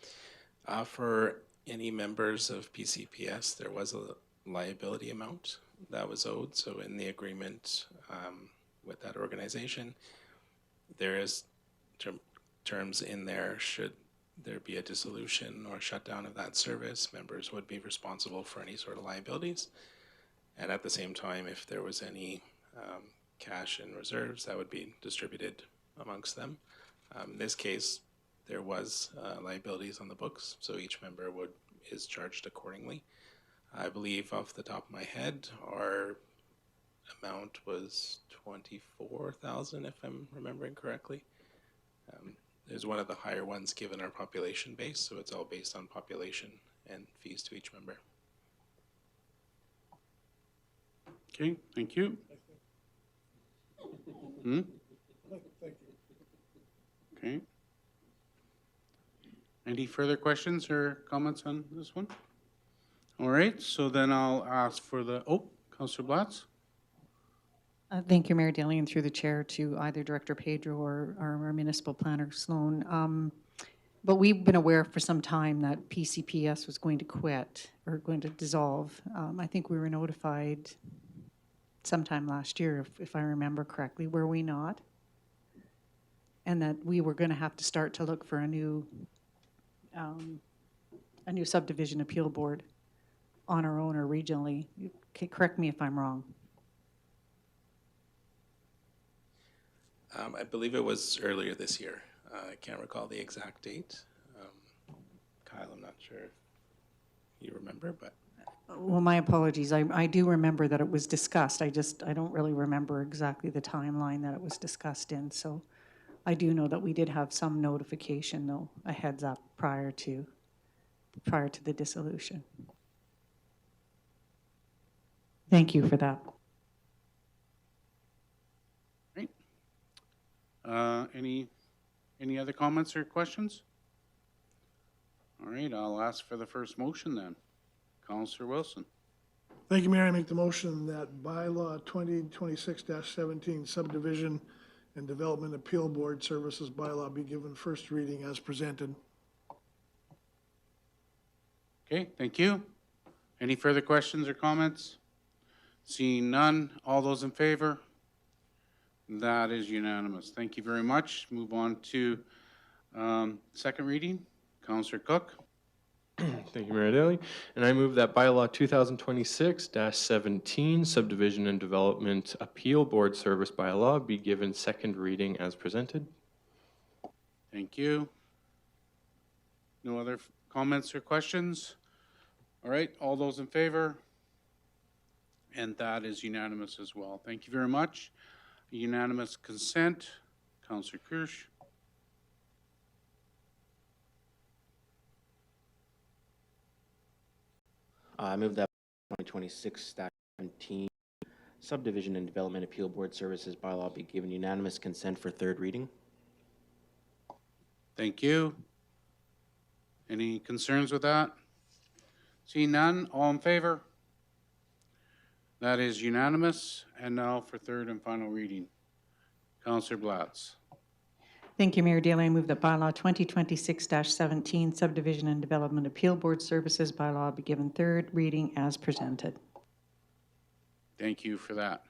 For any members of PCPS, there was a liability amount that was owed. So in the agreement with that organization, there is terms in there, should there be a dissolution or shutdown of that service, members would be responsible for any sort of liabilities. And at the same time, if there was any cash in reserves, that would be distributed amongst them. In this case, there was liabilities on the books, so each member is charged accordingly. I believe off the top of my head, our amount was $24,000, if I'm remembering correctly. It was one of the higher ones given our population base, so it's all based on population and fees to each member. Okay, thank you. Thank you. Okay. Any further questions or comments on this one? All right, so then I'll ask for the, Councillor Blatz. Thank you, Mayor Daley, and through the chair to either Director Pedro or our municipal planner Sloan. But we've been aware for some time that PCPS was going to quit or going to dissolve. I think we were notified sometime last year, if I remember correctly, were we not? And that we were going to have to start to look for a new subdivision appeal board on our own or regionally. Correct me if I'm wrong. I believe it was earlier this year. I can't recall the exact date. Kyle, I'm not sure if you remember, but. Well, my apologies. I do remember that it was discussed. I don't really remember exactly the timeline that it was discussed in. So I do know that we did have some notification, though, a heads up prior to the dissolution. Thank you for that. Any other comments or questions? All right, I'll ask for the first motion then. Councillor Wilson. Thank you, Mayor. I make the motion that bylaw 2026-17 subdivision and development appeal board services bylaw be given first reading as presented. Okay, thank you. Any further questions or comments? Seeing none, all those in favor? That is unanimous. Thank you very much. Move on to second reading. Councillor Cook. Thank you, Mayor Daley. And I move that bylaw 2026-17 subdivision and development appeal board service bylaw be given second reading as presented. Thank you. No other comments or questions? All right, all those in favor? And that is unanimous as well. Thank you very much. Unanimous consent. Councillor Kirsch. I move that 2026-17 Subdivision and Development Appeal Board Services bylaw be given unanimous consent for third reading. Thank you. Any concerns with that? Seeing none, all in favor? That is unanimous. And now for third and final reading. Counselor Blatz. Thank you, Mayor Daley. I move that bylaw 2026-17 Subdivision and Development Appeal Board Services bylaw be given third reading as presented. Thank you for that.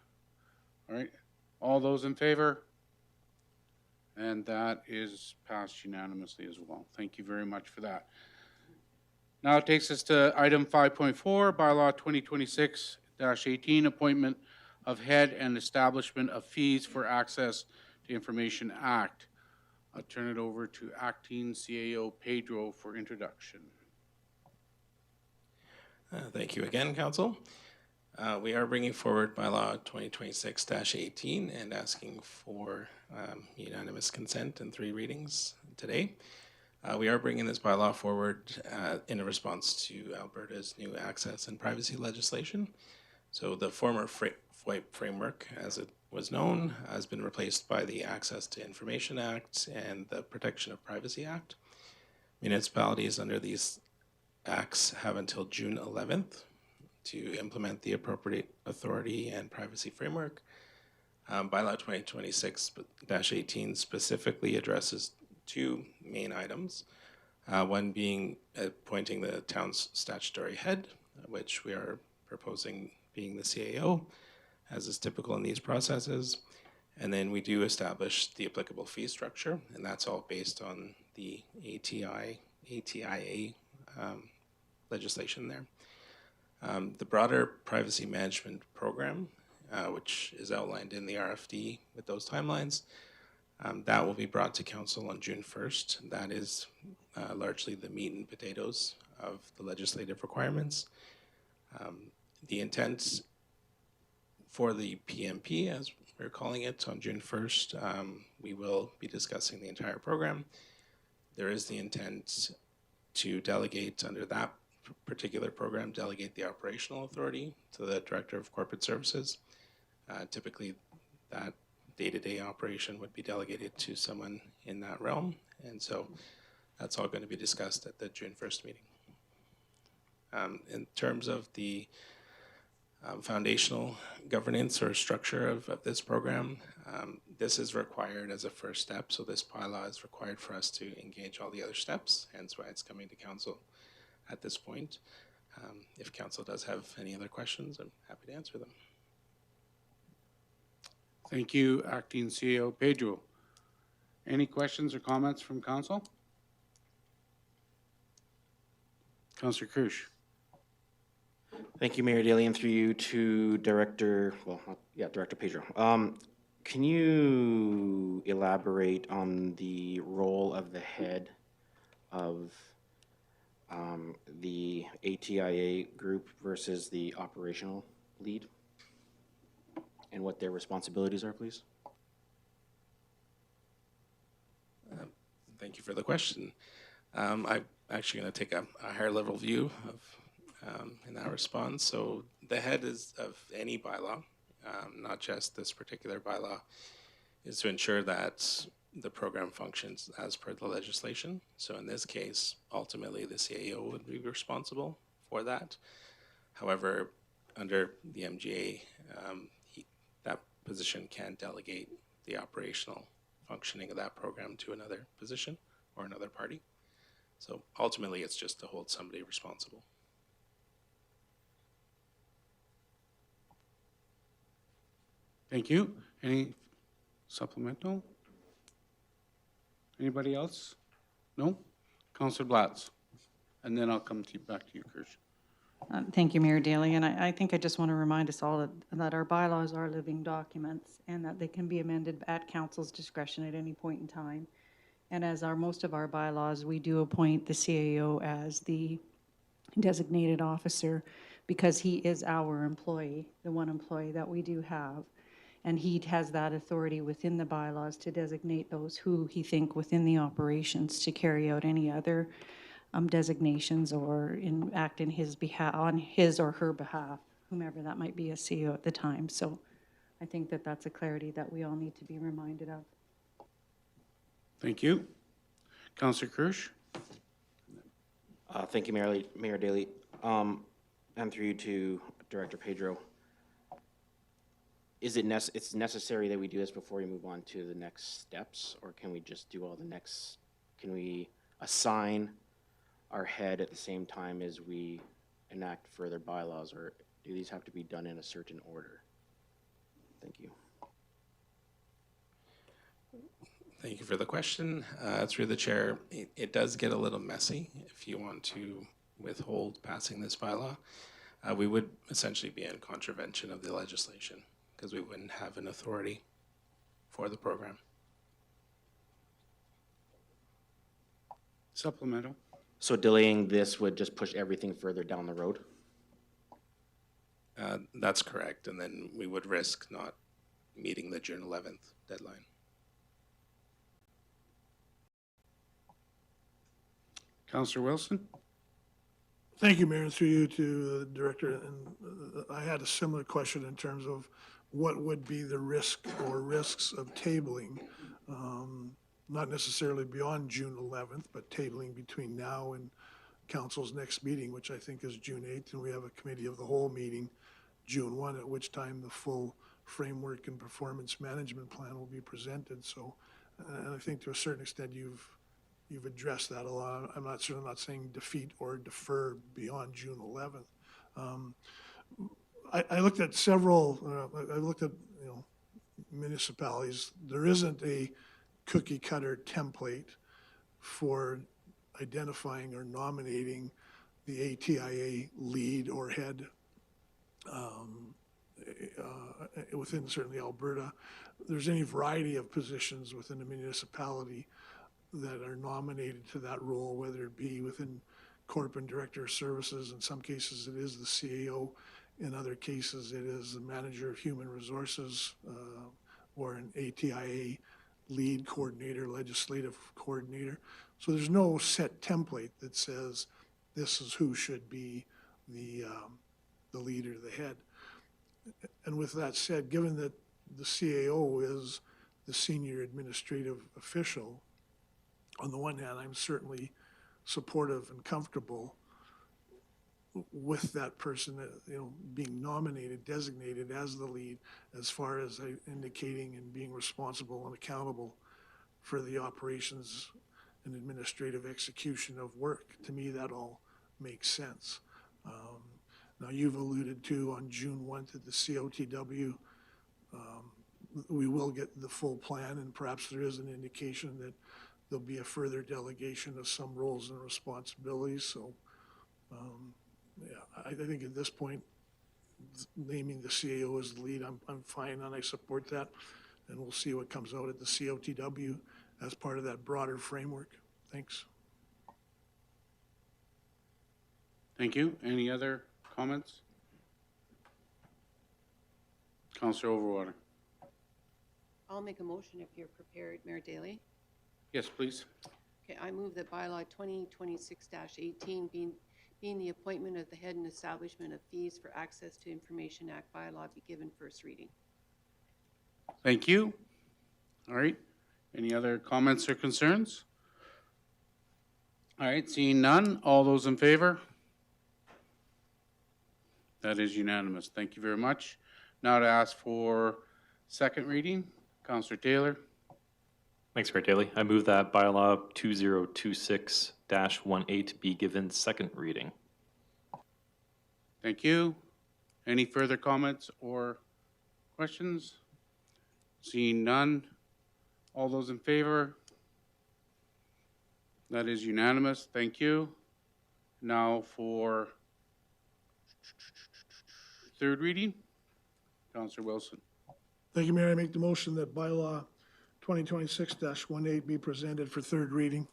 All right, all those in favor? And that is passed unanimously as well. Thank you very much for that. Now it takes us to item 5.4, bylaw 2026-18, appointment of head and establishment of fees for Access to Information Act. I'll turn it over to Acting CAO Pedro for introduction. Thank you again, Council. We are bringing forward bylaw 2026-18 and asking for unanimous consent in three readings today. We are bringing this bylaw forward in a response to Alberta's new access and privacy legislation. So the former FOIP framework, as it was known, has been replaced by the Access to Information Act and the Protection of Privacy Act. Municipalities under these acts have until June 11th to implement the appropriate authority and privacy framework. Bylaw 2026-18 specifically addresses two main items, one being appointing the town's statutory head, which we are proposing being the CAO, as is typical in these processes. And then we do establish the applicable fee structure, and that's all based on the ATIA legislation there. The broader privacy management program, which is outlined in the RFD with those timelines, that will be brought to Council on June 1st. That is largely the meat and potatoes of the legislative requirements. The intent for the PMP, as we're calling it, on June 1st, we will be discussing the entire program. There is the intent to delegate under that particular program, delegate the operational authority to the Director of Corporate Services. Typically, that day-to-day operation would be delegated to someone in that realm, and so that's all going to be discussed at the June 1st meeting. In terms of the foundational governance or structure of this program, this is required as a first step, so this bylaw is required for us to engage all the other steps, hence why it's coming to Council at this point. If Council does have any other questions, I'm happy to answer them. Thank you, Acting CEO Pedro. Any questions or comments from Council? Councillor Krush. Thank you, Mayor Daley, and through you to Director Pedro. Can you elaborate on the role of the head of the ATIA group versus the operational lead, and what their responsibilities are, please? Thank you for the question. I'm actually going to take a higher level view of in that response. So the head is of any bylaw, not just this particular bylaw, is to ensure that the program functions as per the legislation. So in this case, ultimately the CAO would be responsible for that. However, under the MGA, that position can delegate the operational functioning of that program to another position or another party. So ultimately, it's just to hold somebody responsible. Thank you. Any supplemental? Anybody else? No? Councillor Blatz. And then I'll come to you, back to you, Kirsch. Thank you, Mayor Daley. And I think I just want to remind us all that our bylaws are living documents and that they can be amended at Council's discretion at any point in time. And as most of our bylaws, we do appoint the CAO as the designated officer because he is our employee, the one employee that we do have. And he has that authority within the bylaws to designate those who he think within the operations to carry out any other designations or act in his behalf, on his or her behalf. whomever that might be as CEO at the time. So I think that that's a clarity that we all need to be reminded of. Thank you. Councillor Kirsch? Thank you, Mayor Daley. And through you to Director Pedro. Is it it's necessary that we do this before we move on to the next steps, or can we just do all the next, can we assign our head at the same time as we enact further bylaws, or do these have to be done in a certain order? Thank you. Thank you for the question. Through the chair, it does get a little messy if you want to withhold passing this bylaw. We would essentially be in contravention of the legislation because we wouldn't have an authority for the program. Supplemental. So delaying this would just push everything further down the road? That's correct, and then we would risk not meeting the June 11th deadline. Councillor Wilson? Thank you, Mayor, and through you to the director. And I had a similar question in terms of what would be the risk or risks of tabling, not necessarily beyond June 11th, but tabling between now and council's next meeting, which I think is June 8th, and we have a committee of the whole meeting June 1, at which time the full framework and performance management plan will be presented. So, and I think to a certain extent you've addressed that a lot. I'm certainly not saying defeat or defer beyond June 11th. I looked at several, I looked at, municipalities. There isn't a cookie cutter template for identifying or nominating the ATIA lead or head within certainly Alberta. There's any variety of positions within a municipality that are nominated to that role, whether it be within Corp and Director of Services. In some cases, it is the CAO. In other cases, it is the Manager of Human Resources or an ATIA lead coordinator, legislative coordinator. So there's no set template that says this is who should be the leader, the head. And with that said, given that the CAO is the senior administrative official, on the one hand, I'm certainly supportive and comfortable with that person, being nominated, designated as the lead, as far as indicating and being responsible and accountable for the operations and administrative execution of work. To me, that all makes sense. Now, you've alluded to on June 1st at the COTW, we will get the full plan, and perhaps there is an indication that there'll be a further delegation of some roles and responsibilities. So, I think at this point, naming the CAO as the lead, I'm fine, and I support that. And we'll see what comes out at the COTW as part of that broader framework. Thanks. Thank you. Any other comments? Councillor Overwater. I'll make a motion if you're prepared, Mayor Daley. Yes, please. Okay, I move that bylaw 2026-18 being the appointment of the head and establishment of fees for Access to Information Act bylaw be given first reading. Thank you. All right. Any other comments or concerns? All right, seeing none, all those in favor? That is unanimous. Thank you very much. Now to ask for second reading, Councillor Taylor. Thanks, Mayor Daley. I move that bylaw 2026-18 be given second reading. Thank you. Any further comments or questions? Seeing none, all those in favor? That is unanimous. Thank you. Now for third reading, Councillor Wilson. Thank you, Mayor. I make the motion that bylaw 2026-18 be presented for third reading.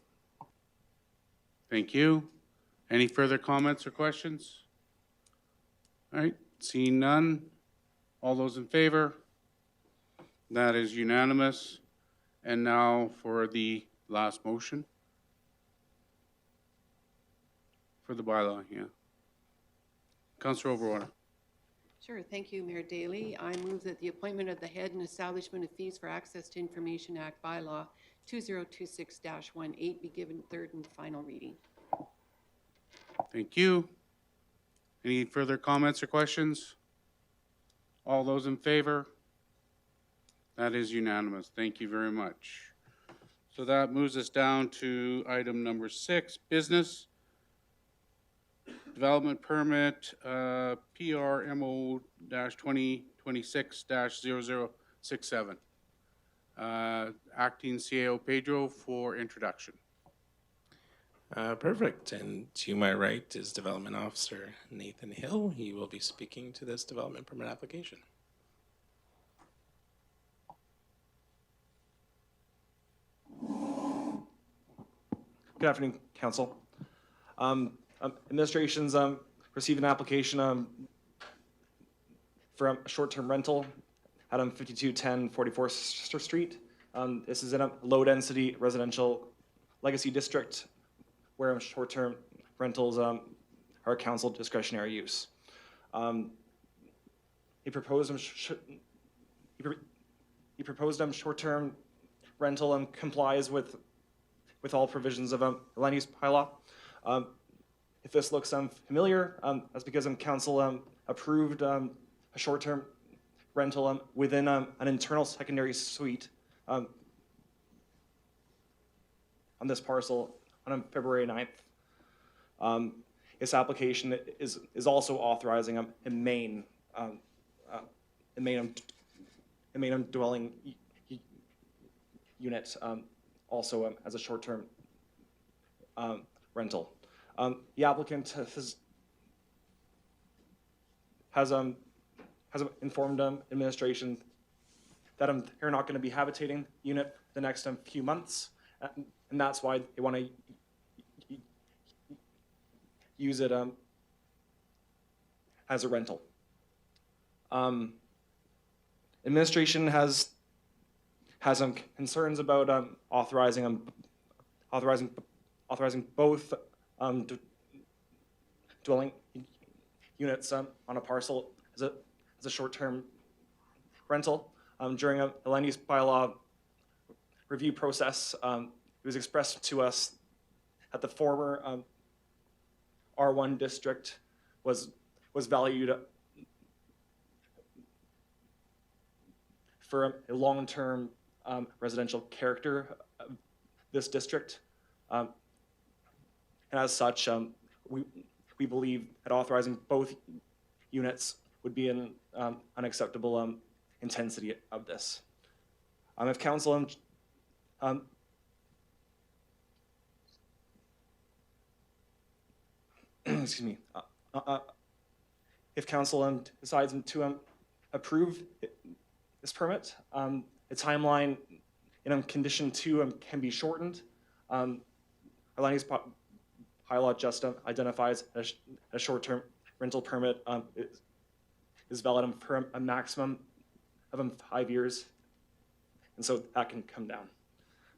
Thank you. Any further comments or questions? All right, seeing none, all those in favor? That is unanimous. And now for the last motion. For the bylaw, yeah. Councillor Overwater. Sure, thank you, Mayor Daley. I move that the appointment of the head and establishment of fees for Access to Information Act bylaw 2026-18 be given third and final reading. Thank you. Any further comments or questions? All those in favor? That is unanimous. Thank you very much. So that moves us down to item number 6, business. Development permit, PRMO-2026-0067. Acting CAO Pedro for introduction. Perfect. And to my right is Development Officer Nathan Hill. He will be speaking to this development permit application. Good afternoon, Council. Administration's received an application for a short-term rental at 5210 44th Street. This is in a low-density residential legacy district where short-term rentals are council discretionary use. He proposed short-term rental complies with all provisions of land use bylaw. If this looks familiar, that's because council approved a short-term rental within an internal secondary suite on this parcel on February 9th. This application is also authorizing a main dwelling unit also as a short-term rental. The applicant has informed administration that they're not going to be habitating the unit the next few months, and that's why they want to use it as a rental. Administration has concerns about authorizing both dwelling units on a parcel as a short-term rental. During a land use bylaw review process, it was expressed to us that the former R1 district was valued for a long-term residential character of this district. And as such, we believe that authorizing both units would be an unacceptable intensity of this. If council excuse me, if council decides to approve this permit, the timeline in condition 2 can be shortened. Our land use bylaw just identifies a short-term rental permit is valid for a maximum of 5 years, and so that can come down.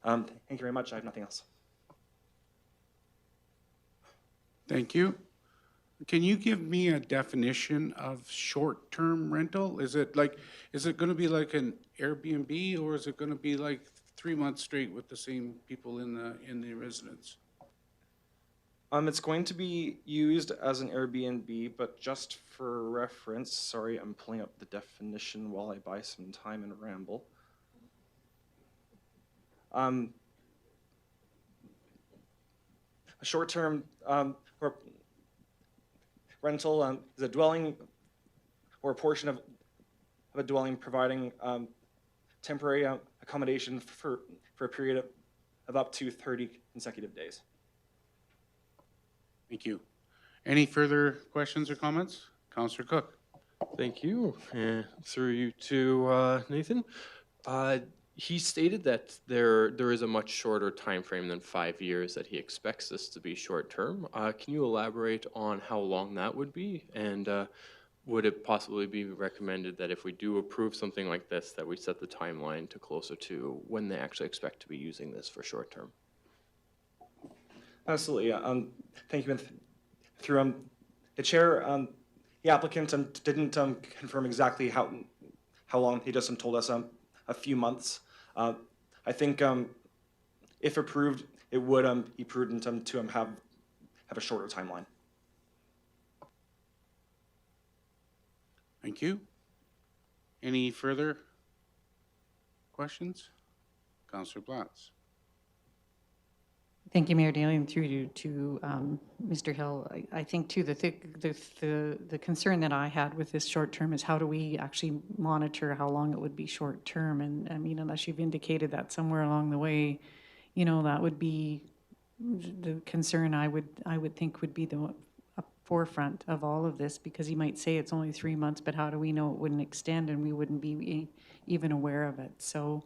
Thank you very much. I have nothing else. Thank you. Can you give me a definition of short-term rental? Is it going to be like an Airbnb, or is it going to be like 3 months straight with the same people in the residence? It's going to be used as an Airbnb, but just for reference, sorry, I'm pulling up the definition while I buy some time and ramble. A short-term rental is a dwelling or a portion of a dwelling providing temporary accommodation for a period of up to 30 consecutive days. Thank you. Any further questions or comments? Councillor Cook. Thank you. Through you to Nathan. He stated that there is a much shorter time frame than 5 years that he expects this to be short term. Can you elaborate on how long that would be? And would it possibly be recommended that if we do approve something like this, that we set the timeline to closer to when they actually expect to be using this for short term? Absolutely. Thank you. Through the chair, the applicant didn't confirm exactly how long. He just told us a few months. I think if approved, it would be prudent to have a shorter timeline. Thank you. Any further questions? Councillor Blatz. Thank you, Mayor Daly, and through you to Mr. Hill. I think too the concern that I had with this short term is how do we actually monitor how long it would be short term? And I mean, unless you've indicated that somewhere along the way, you know, that would be the concern I would think would be the forefront of all of this, because he might say it's only 3 months, but how do we know it wouldn't extend and we wouldn't be even aware of it? So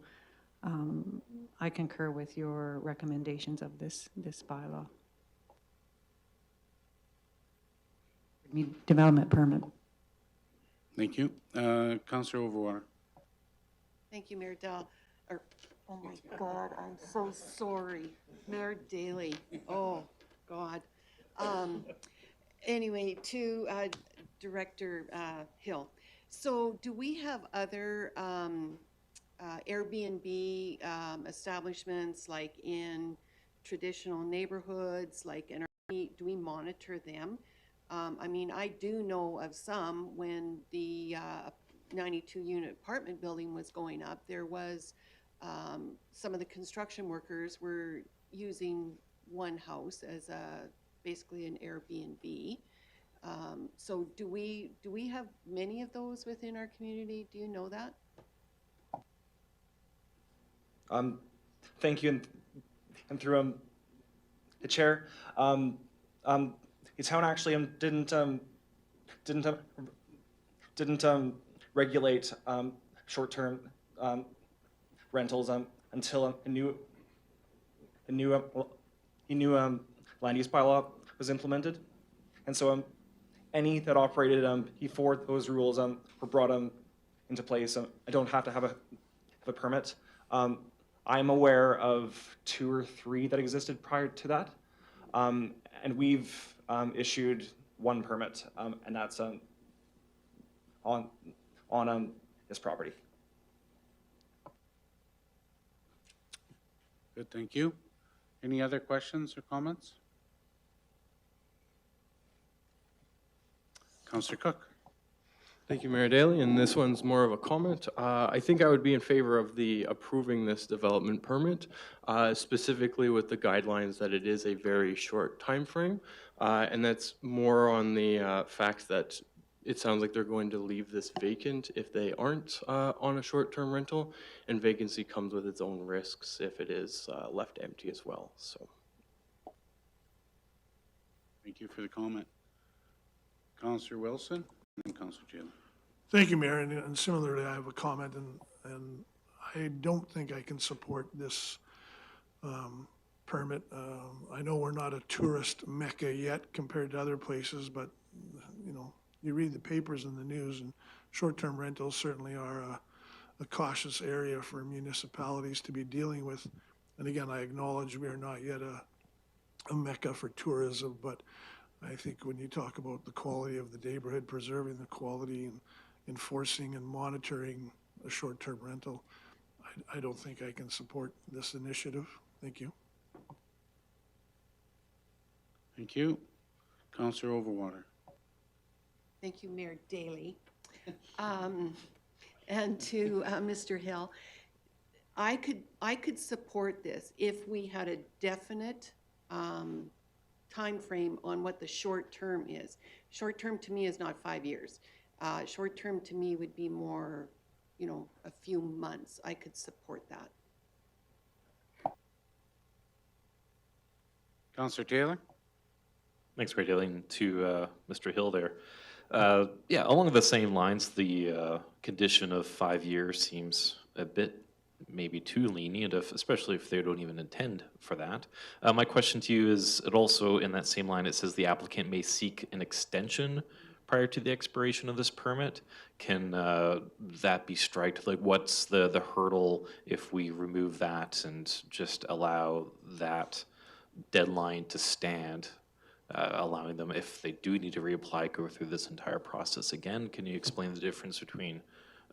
I concur with your recommendations of this bylaw. Development permit. Thank you. Councillor Overwater. Thank you, Mayor Dell. Oh my God, I'm so sorry. Mayor Daly. Oh, God. Anyway, to Director Hill. So do we have other Airbnb establishments like in traditional neighborhoods, like in our, do we monitor them? I mean, I do know of some. When the 92-unit apartment building was going up, there was some of the construction workers were using one house as basically an Airbnb. So do we have many of those within our community? Do you know that? Thank you, and through the chair, the town actually didn't regulate short-term rentals until a new land use bylaw was implemented, and so any that operated before those rules were brought into place, I don't have to have a permit. I'm aware of 2 or 3 that existed prior to that, and we've issued 1 permit, and that's on this property. Good, thank you. Any other questions or comments? Councillor Cook. Thank you, Mayor Daly, and this one's more of a comment. I think I would be in favor of the approving this development permit, specifically with the guidelines that it is a very short time frame, and that's more on the fact that it sounds like they're going to leave this vacant if they aren't on a short-term rental, and vacancy comes with its own risks if it is left empty as well. So, Thank you for the comment. Councillor Wilson and Councillor Taylor. Thank you, Mayor, and similarly, I have a comment, and I don't think I can support this permit. I know we're not a tourist mecca yet compared to other places, but, you know, you read the papers and the news, and short-term rentals certainly are a cautious area for municipalities to be dealing with. And again, I acknowledge we are not yet a mecca for tourism, but I think when you talk about the quality of the neighborhood, preserving the quality and enforcing and monitoring a short-term rental, I don't think I can support this initiative. Thank you. Thank you. Councillor Overwater. Thank you, Mayor Daly. And to Mr. Hill, I could support this if we had a definite time frame on what the short term is. Short term to me is not 5 years. Short term to me would be more, you know, a few months. I could support that. Councillor Taylor. Thanks, Mayor Daly, and to Mr. Hill there. Yeah, along the same lines, the condition of 5 years seems a bit maybe too lenient, especially if they don't even intend for that. My question to you is, it also in that same line, it says the applicant may seek an extension prior to the expiration of this permit. Can that be striked? Like, what's the hurdle if we remove that and just allow that deadline to stand allowing them, if they do need to reapply, go through this entire process again. Can you explain the difference between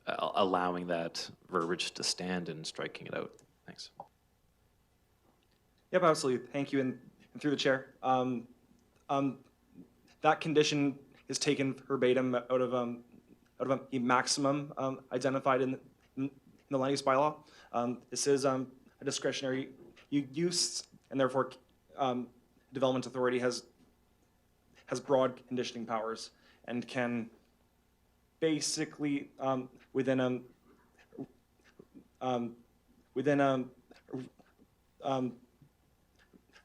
allowing that verbiage to stand and striking it out? Thanks. Yep, absolutely. Thank you, and through the chair. That condition is taken verbatim out of a maximum identified in the land use bylaw. This is a discretionary use, and therefore development authority has broad conditioning powers and can basically within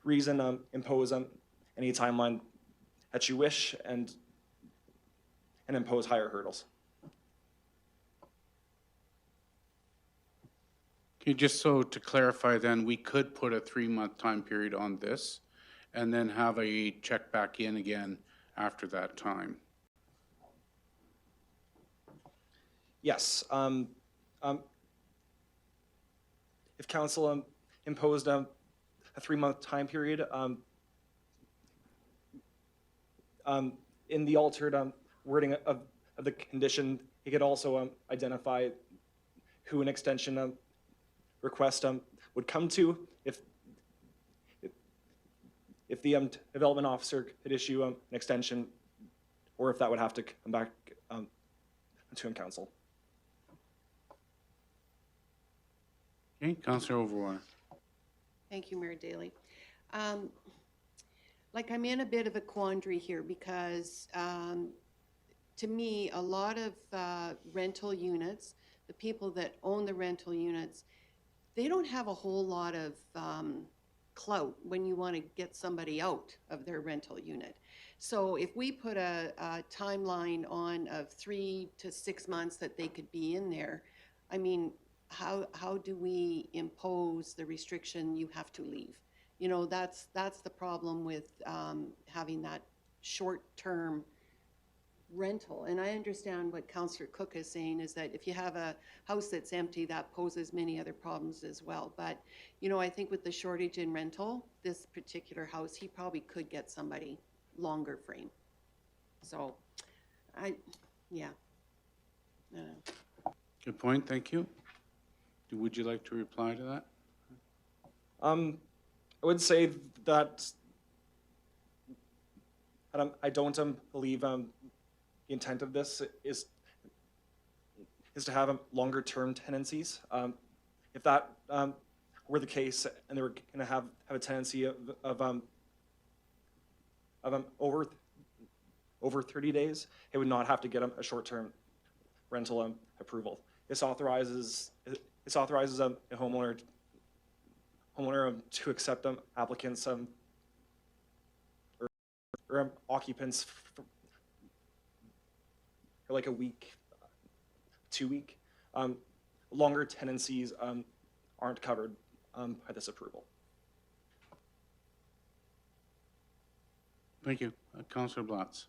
reason impose any timeline that you wish and impose higher hurdles. Okay, just so to clarify then, we could put a 3-month time period on this and then have a check back in again after that time. Yes. If council imposed a 3-month time period, in the altered wording of the condition, it could also identify who an extension request would come to if the development officer could issue an extension, or if that would have to come back to council. Okay, Councillor Overwater. Thank you, Mayor Daley. Like, I'm in a bit of a quandary here because to me, a lot of rental units, the people that own the rental units, they don't have a whole lot of clout when you want to get somebody out of their rental unit. So if we put a timeline on of 3 to 6 months that they could be in there, I mean, how do we impose the restriction you have to leave? You know, that's the problem with having that short-term rental. And I understand what Councillor Cook is saying is that if you have a house that's empty, that poses many other problems as well. But, you know, I think with the shortage in rental, this particular house, he probably could get somebody longer frame. So, yeah. Good point, thank you. Would you like to reply to that? I would say that I don't believe the intent of this is to have longer term tenancies. If that were the case and they were going to have a tenancy of over 30 days, it would not have to get a short term rental approval. This authorizes a homeowner to accept applicants or occupants for like a week, 2 week. Longer tenancies aren't covered by this approval. Thank you. Councillor Blatz.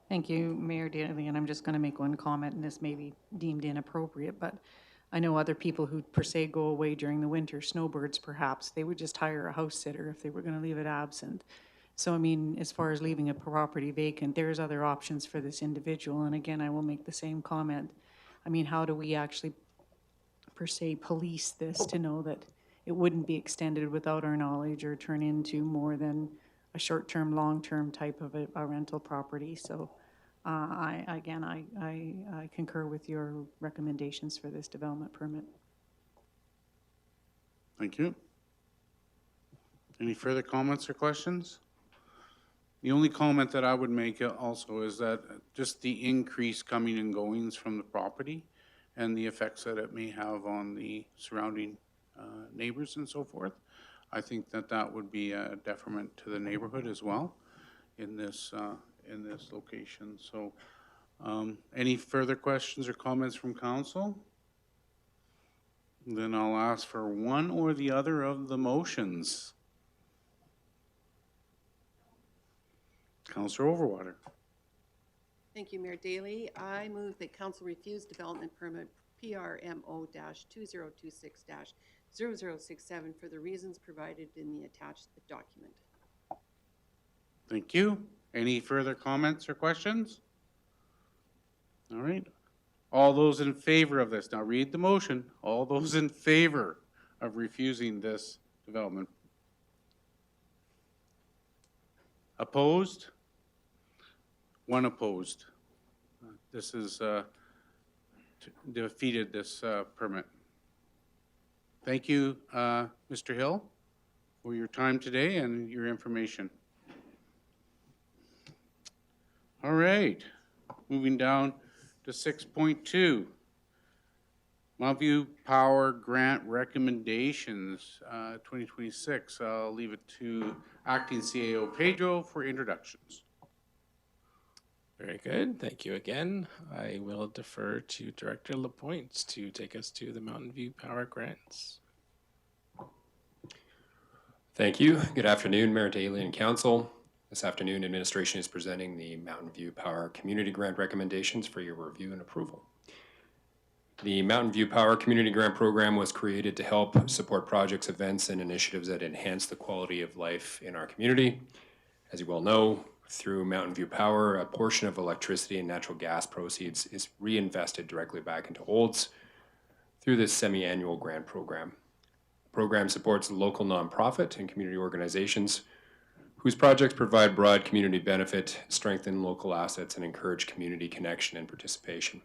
Thank you, Mayor Daley, and I'm just going to make one comment, and this may be deemed inappropriate, but I know other people who per se go away during the winter, snowbirds perhaps, they would just hire a house sitter if they were going to leave it absent. So, I mean, as far as leaving a property vacant, there's other options for this individual, and again, I will make the same comment. I mean, how do we actually per se police this to know that it wouldn't be extended without our knowledge or turn into more than a short-term, long-term type of a rental property? So I concur with your recommendations for this development permit. Thank you. Any further comments or questions? The only comment that I would make also is that just the increase coming and goings from the property and the effects that it may have on the surrounding neighbors and so forth, I think that that would be a detriment to the neighborhood as well in this location. So any further questions or comments from council? Then I'll ask for one or the other of the motions. Councillor Overwater. Thank you, Mayor Daley. I move that council refuse development permit PRMO-2026-0067 for the reasons provided in the attached document. Thank you. Any further comments or questions? All right. All those in favor of this, now read the motion. All those in favor of refusing this development? Opposed? One opposed. This is defeated this permit. Thank you, Mr. Hill, for your time today and your information. All right, moving down to 6.2. Mountain View Power Grant Recommendations 2026. I'll leave it to Acting CAO Pedro for introductions. Very good. Thank you again. I will defer to Director Lapointe to take us to the Mountain View Power Grants. Thank you. Good afternoon, Mayor Daly and Council. This afternoon, administration is presenting the Mountain View Power Community Grant recommendations for your review and approval. The Mountain View Power Community Grant Program was created to help support projects, events, and initiatives that enhance the quality of life in our community. As you well know, through Mountain View Power, a portion of electricity and natural gas proceeds is reinvested directly back into Olds through this semi-annual grant program. The program supports local nonprofit and community organizations whose projects provide broad community benefit, strengthen local assets, and encourage community connection and participation.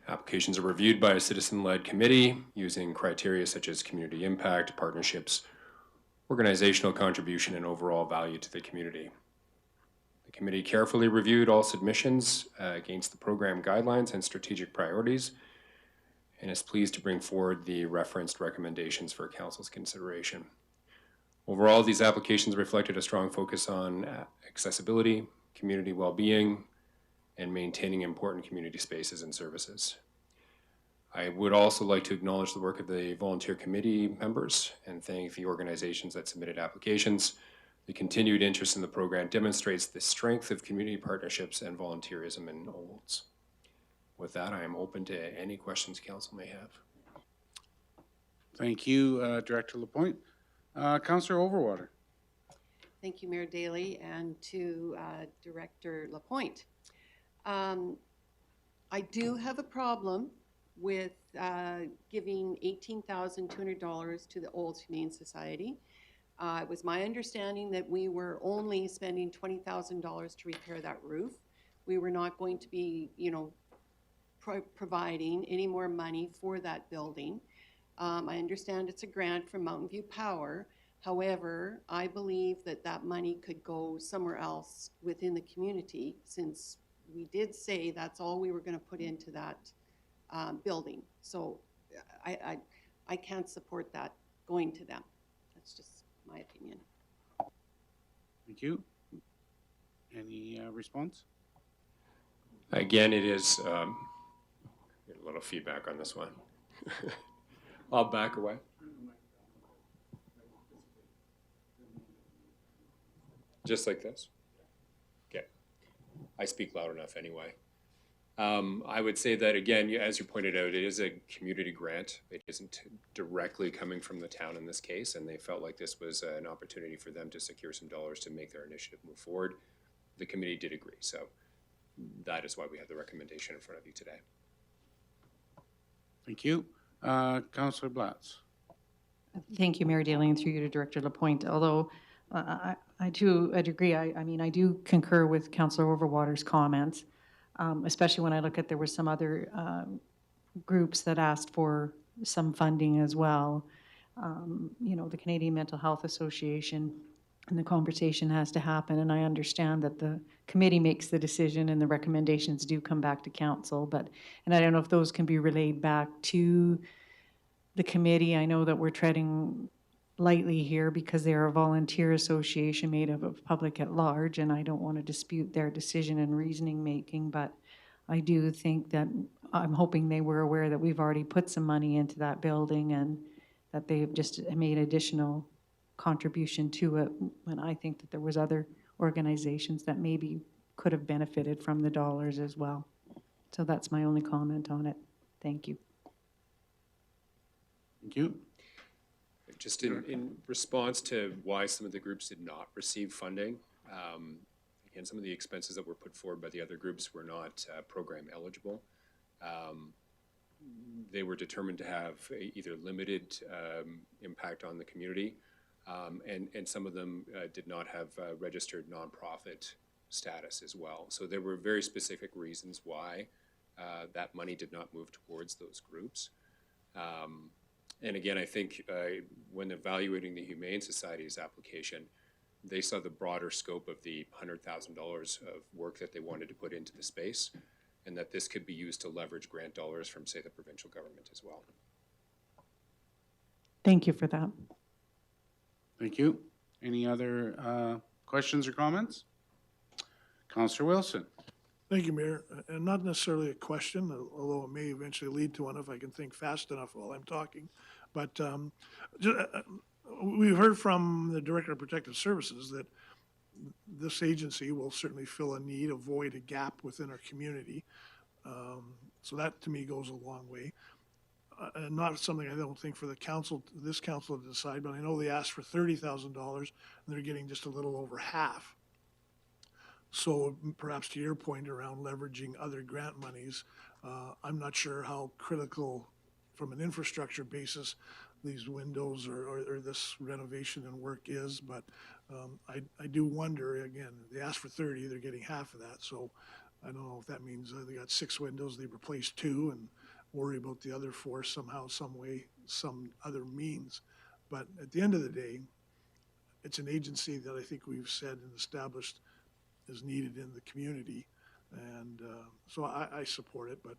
Applications are reviewed by a citizen-led committee using criteria such as community impact, partnerships, organizational contribution, and overall value to the community. The committee carefully reviewed all submissions against the program guidelines and strategic priorities, and is pleased to bring forward the referenced recommendations for Council's consideration. Overall, these applications reflected a strong focus on accessibility, community well-being, and maintaining important community spaces and services. I would also like to acknowledge the work of the volunteer committee members and thank the organizations that submitted applications. The continued interest in the program demonstrates the strength of community partnerships and volunteerism in Olds. With that, I am open to any questions council may have. Thank you, Director Lapointe. Councillor Overwater. Thank you, Mayor Daly, and to Director Lapointe. I do have a problem with giving $18,200 to the Olds Humane Society. It was my understanding that we were only spending $20,000 to repair that roof. We were not going to be, providing any more money for that building. I understand it's a grant from Mountain View Power. However, I believe that that money could go somewhere else within the community, since we did say that's all we were going to put into that building. So I can't support that going to them. That's just my opinion. Thank you. Any response? Again, it is a little feedback on this one. I'll back away. Just like this? Okay. I speak loud enough anyway. I would say that, again, as you pointed out, it is a community grant. It isn't directly coming from the town in this case, and they felt like this was an opportunity for them to secure some dollars to make their initiative move forward. The committee did agree, so that is why we have the recommendation in front of you today. Thank you. Councillor Blatz. Thank you, Mayor Daly, and through you to Director Lapointe. Although I do agree, I mean, I do concur with Councillor Overwater's comments, especially when I look at there were some other groups that asked for some funding as well. The Canadian Mental Health Association, and the conversation has to happen. And I understand that the committee makes the decision and the recommendations do come back to council, and I don't know if those can be relayed back to the committee. I know that we're treading lightly here because they're a volunteer association made up of public at large, and I don't want to dispute their decision and reasoning making, but I do think that I'm hoping they were aware that we've already put some money into that building and that they've just made additional contribution to it, when I think that there was other organizations that maybe could have benefited from the dollars as well. So that's my only comment on it. Thank you. Thank you. Just in response to why some of the groups did not receive funding, again, some of the expenses that were put forward by the other groups were not program eligible. They were determined to have either limited impact on the community, and some of them did not have registered nonprofit status as well. So there were very specific reasons why that money did not move towards those groups. And again, I think when evaluating the Humane Society's application, they saw the broader scope of the $100,000 of work that they wanted to put into the space, and that this could be used to leverage grant dollars from, say, the provincial government as well. Thank you for that. Thank you. Any other questions or comments? Councillor Wilson. Thank you, Mayor. And not necessarily a question, although it may eventually lead to one if I can think fast enough while I'm talking. But we've heard from the Director of Protective Services that this agency will certainly fill a need, avoid a gap within our community. So that to me goes a long way. And not something I don't think for the council, this council to decide, but I know they asked for $30,000 and they're getting just a little over half. So perhaps to your point around leveraging other grant monies, I'm not sure how critical from an infrastructure basis these windows or this renovation and work is, but I do wonder, again, they asked for 30, they're getting half of that. So I don't know if that means they got 6 windows, they replaced 2 and worry about the other 4 somehow, some way, some other means. But at the end of the day, it's an agency that I think we've said and established is needed in the community. And so I support it, but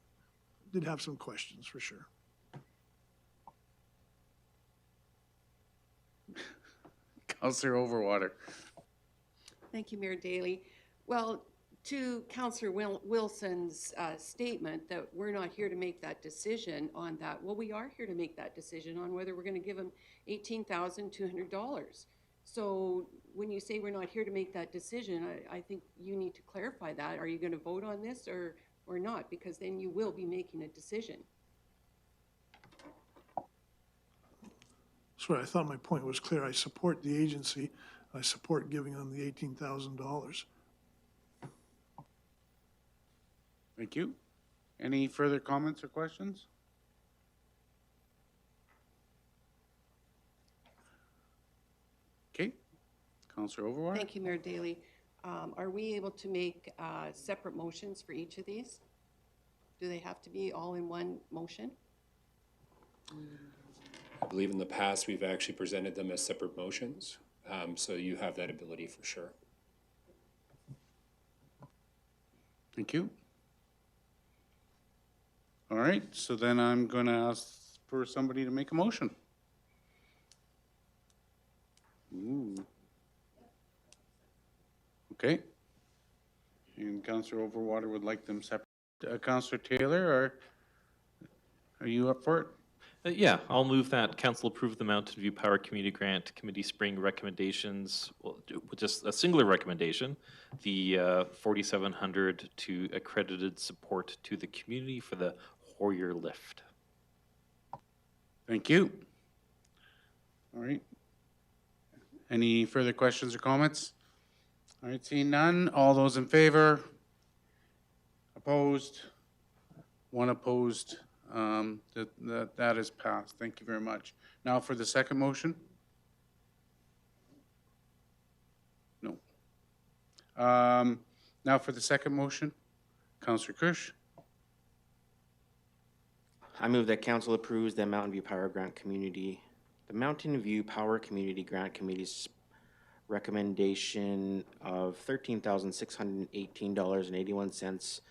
did have some questions for sure. Councillor Overwater. Thank you, Mayor Daley. Well, to Councillor Wilson's statement that we're not here to make that decision on that, well, we are here to make that decision on whether we're going to give him $18,200. So when you say we're not here to make that decision, I think you need to clarify that. Are you going to vote on this or not? Because then you will be making a decision. Sorry, I thought my point was clear. I support the agency. I support giving them the $18,000. Thank you. Any further comments or questions? Okay. Councillor Overwater. Thank you, Mayor Daley. Are we able to make separate motions for each of these? Do they have to be all in one motion? I believe in the past, we've actually presented them as separate motions, so you have that ability for sure. Thank you. All right, so then I'm going to ask for somebody to make a motion. Ooh. Okay. And Councillor Overwater would like them separate. Councillor Taylor, are you up for it? Yeah, I'll move that council approve the Mountain View Power Community Grant Committee Spring recommendations, well, just a singular recommendation, the $4,700 to accredited support to the community for the Hoyer lift. Thank you. All right. Any further questions or comments? All right, seeing none. All those in favor? Opposed? One opposed. That is passed. Thank you very much. Now for the second motion. No. Now for the second motion, Councillor Kirsch. I move that council approves the Mountain View Power Grant Community, the Mountain View Power Community Grant Committee's recommendation of $13,618.81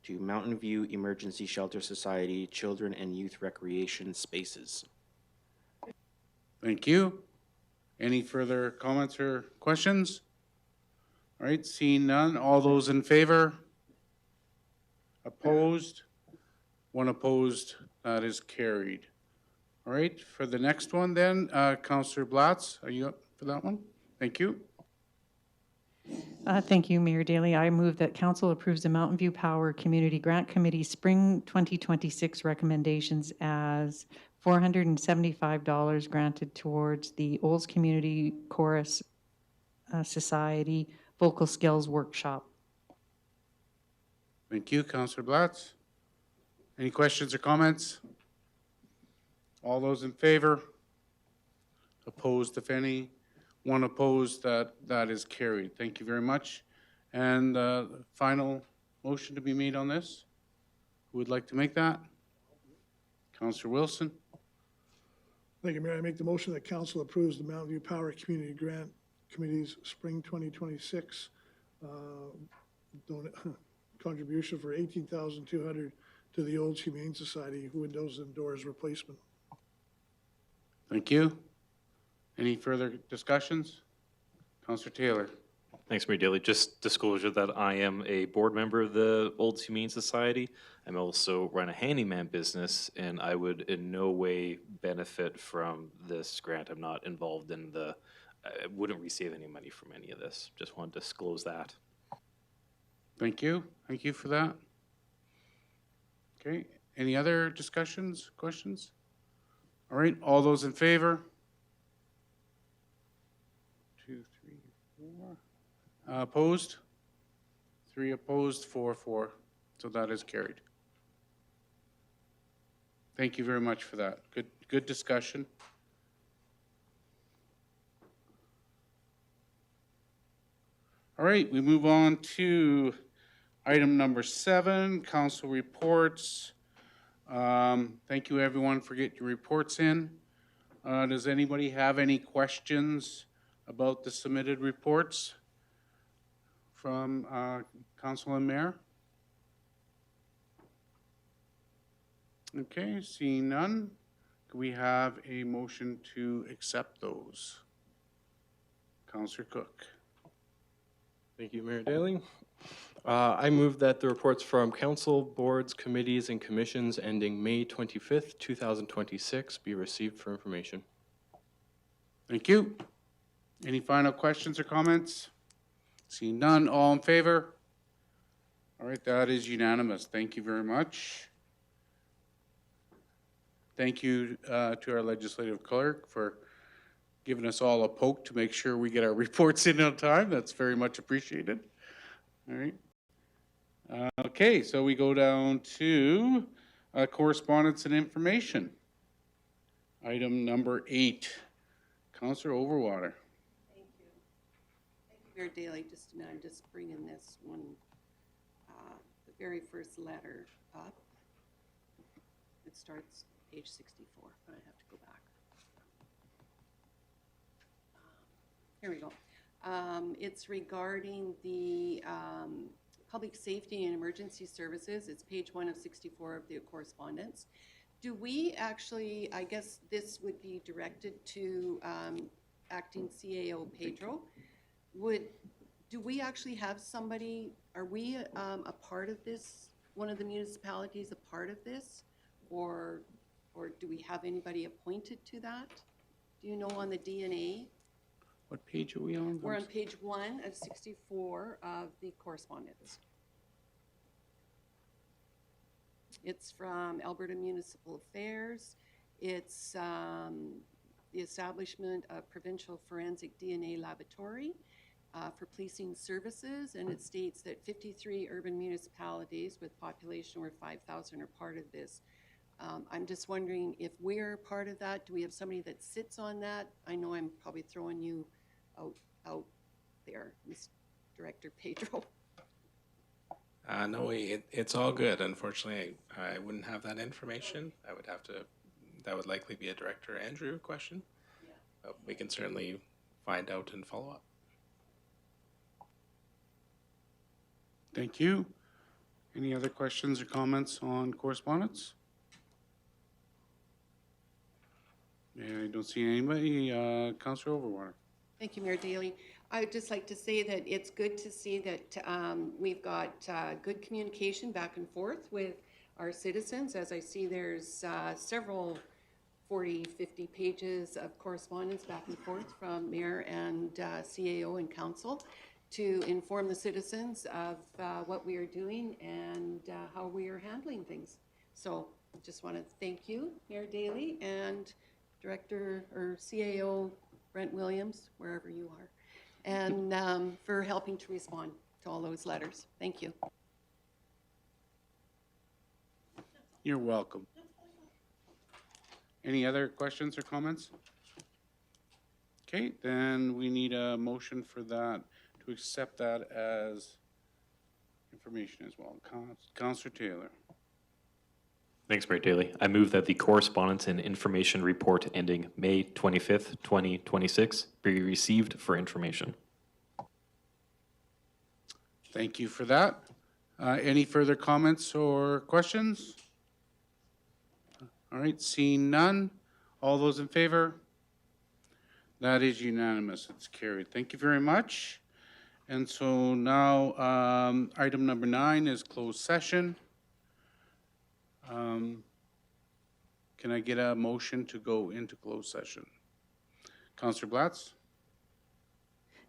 to Mountain View Emergency Shelter Society Children and Youth Recreation Spaces. Thank you. Any further comments or questions? All right, seeing none. All those in favor? Opposed? One opposed. That is carried. All right, for the next one then, Councillor Blatz, are you up for that one? Thank you. Thank you, Mayor Daley. I move that council approves the Mountain View Power Community Grant Committee Spring 2026 recommendations as $475 granted towards the Olds Community Chorus Society Vocal Skills Workshop. Thank you, Councillor Blatz. Any questions or comments? All those in favor? Opposed, if any? One opposed, that is carried. Thank you very much. And final motion to be made on this? Who would like to make that? Councillor Wilson. Thank you, Mayor. I make the motion that council approves the Mountain View Power Community Grant Committee's Spring 2026 contribution for $18,200 to the Olds Humane Society windows and doors replacement. Thank you. Any further discussions? Councillor Taylor. Thanks, Mayor Daly. Just disclosure that I am a board member of the Olds Humane Society. I'm also run a handyman business, and I would in no way benefit from this grant. I'm not involved in I wouldn't receive any money from any of this. Just want to disclose that. Thank you. Thank you for that. Okay. Any other discussions, questions? All right. All those in favor? 2, 3, 4. Opposed? 3 opposed, 4. So that is carried. Thank you very much for that. Good discussion. All right, we move on to item number 7, council reports. Thank you everyone for getting your reports in. Does anybody have any questions about the submitted reports from council and mayor? Okay, seeing none, can we have a motion to accept those? Councillor Cook. Thank you, Mayor Daly. I move that the reports from council, boards, committees, and commissions ending May 25th, 2026 be received for information. Thank you. Any final questions or comments? Seeing none, all in favor? All right, that is unanimous. Thank you very much. Thank you to our legislative clerk for giving us all a poke to make sure we get our reports in on time. That's very much appreciated. All right. Okay, so we go down to correspondence and information. Item number 8. Councillor Overwater. Thank you. Thank you, Mayor Daly. Just a minute, I'm just bringing this one, the very first letter up. It starts page 64, but I have to go back. Here we go. It's regarding the public safety and emergency services. It's page 1 of 64 of the correspondence. Do we actually, I guess this would be directed to acting CAO Pedro. Do we actually have somebody, are we a part of this, one of the municipalities a part of this? Or do we have anybody appointed to that? Do you know on the DNA? What page are we on? We're on page 1 of 64 of the correspondence. It's from Alberta Municipal Affairs. It's the establishment of Provincial Forensic DNA Laboratory for policing services, and it states that 53 urban municipalities with population over 5,000 are part of this. I'm just wondering if we're part of that. Do we have somebody that sits on that? I know I'm probably throwing you out there, Mr. Director Pedro. No, it's all good. Unfortunately, I wouldn't have that information. I would have to, that would likely be a Director Andrew question. Yeah. But we can certainly find out and follow up. Thank you. Any other questions or comments on correspondence? I don't see anybody. Councillor Overwater. Thank you, Mayor Daly. I would just like to say that it's good to see that we've got good communication back and forth with our citizens. As I see, there's several 40, 50 pages of correspondence back and forth from Mayor and CAO and Council to inform the citizens of what we are doing and how we are handling things. So just want to thank you, Mayor Daley, and Director or CAO Brent Williams, wherever you are, and for helping to respond to all those letters. Thank you. You're welcome. Any other questions or comments? Okay, then we need a motion for that, to accept that as information as well. Councillor Taylor. Thanks, Mayor Daley. I move that the correspondence and information report ending May 25th, 2026 be received for information. Thank you for that. Any further comments or questions? All right, seeing none. All those in favor? That is unanimous. It's carried. Thank you very much. And so now, item number 9 is closed session. Can I get a motion to go into closed session? Councillor Blatz?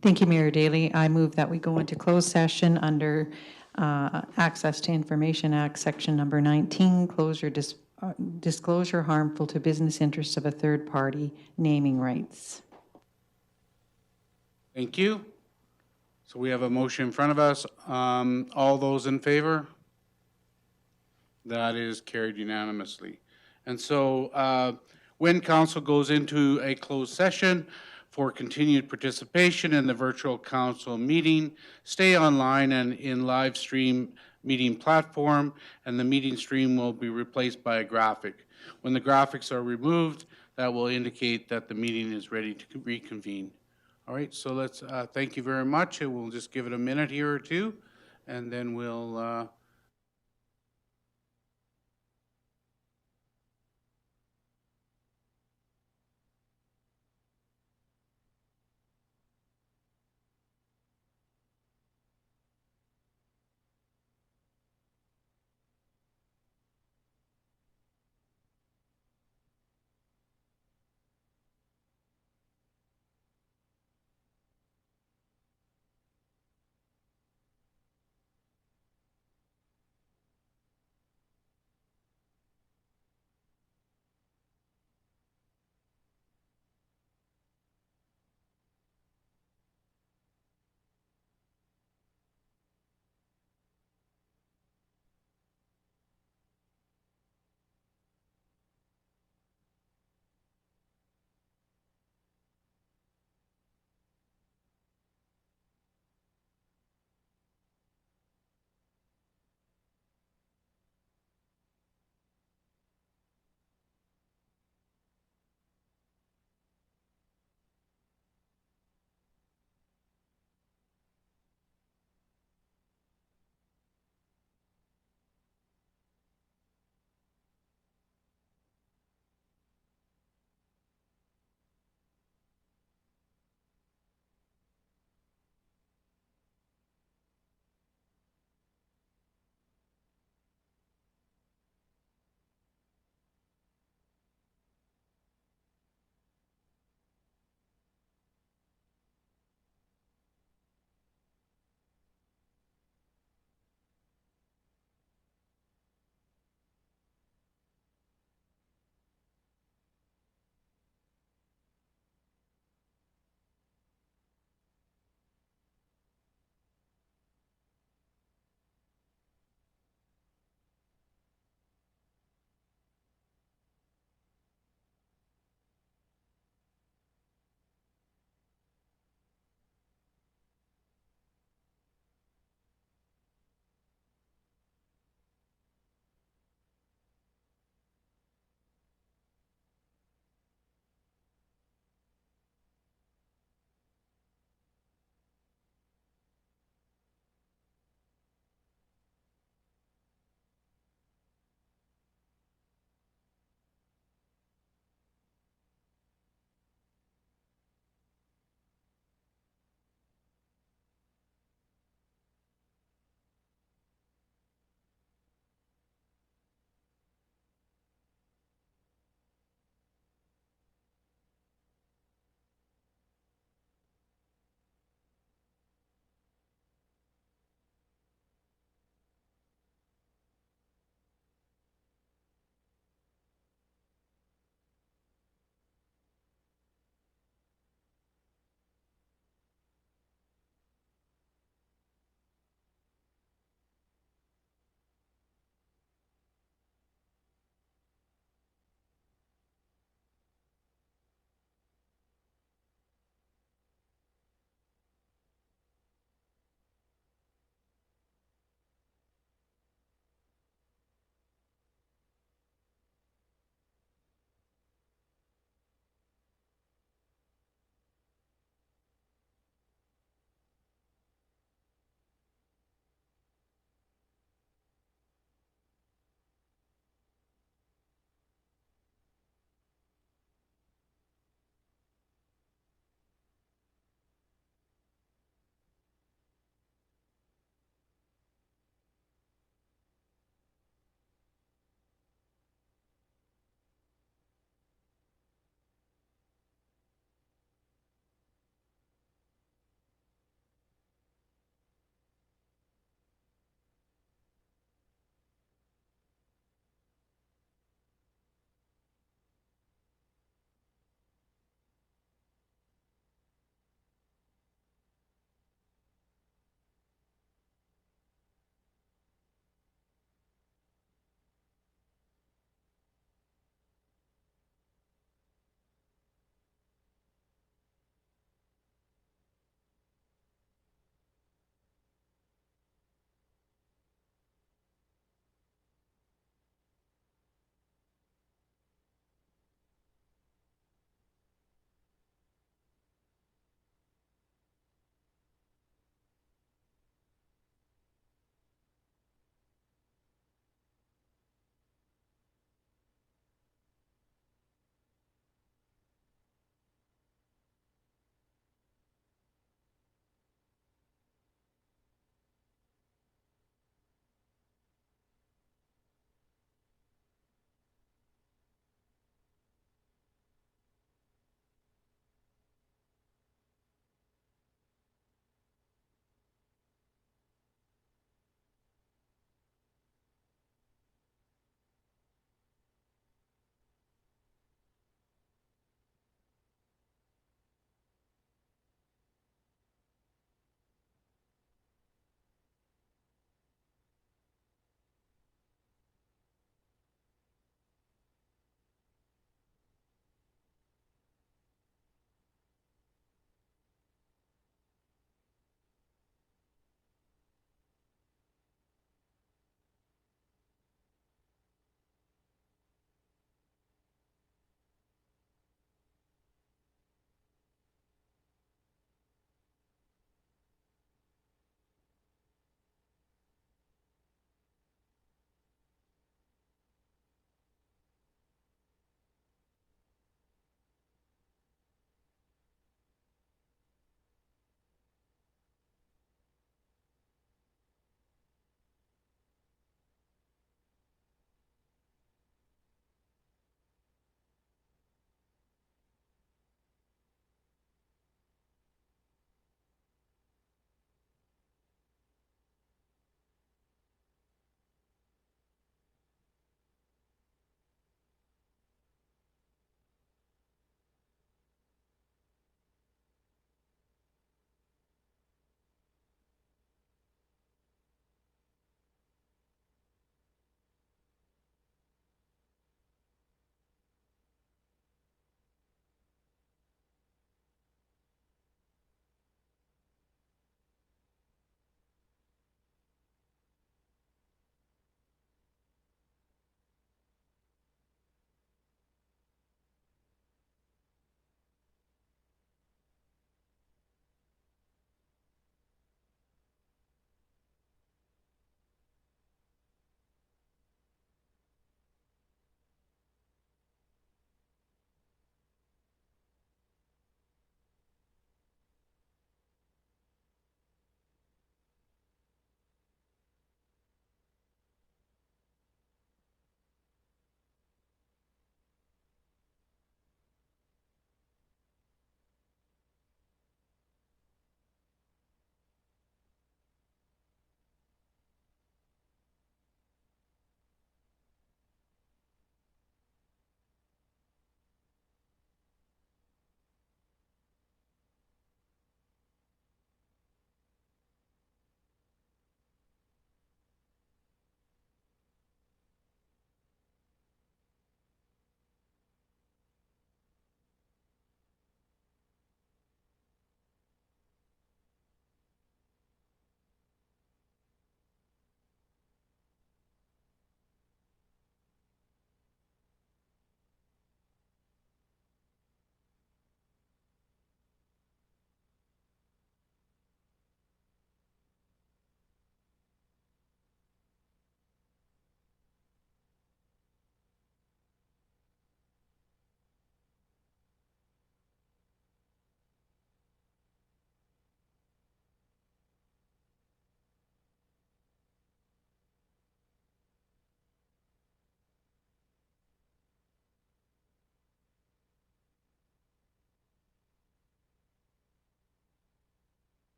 Thank you, Mayor Daley. I move that we go into closed session under Access to Information Act, Section number 19, disclosure harmful to business interests of a third party, naming rights. Thank you. So we have a motion in front of us. All those in favor? That is carried unanimously. And so when council goes into a closed session for continued participation in the virtual council meeting, stay online and in live stream meeting platform, and the meeting stream will be replaced by a graphic. When the graphics are removed, that will indicate that the meeting is ready to reconvene. All right, so let's thank you very much, and we'll just give it a minute here or two, and then we'll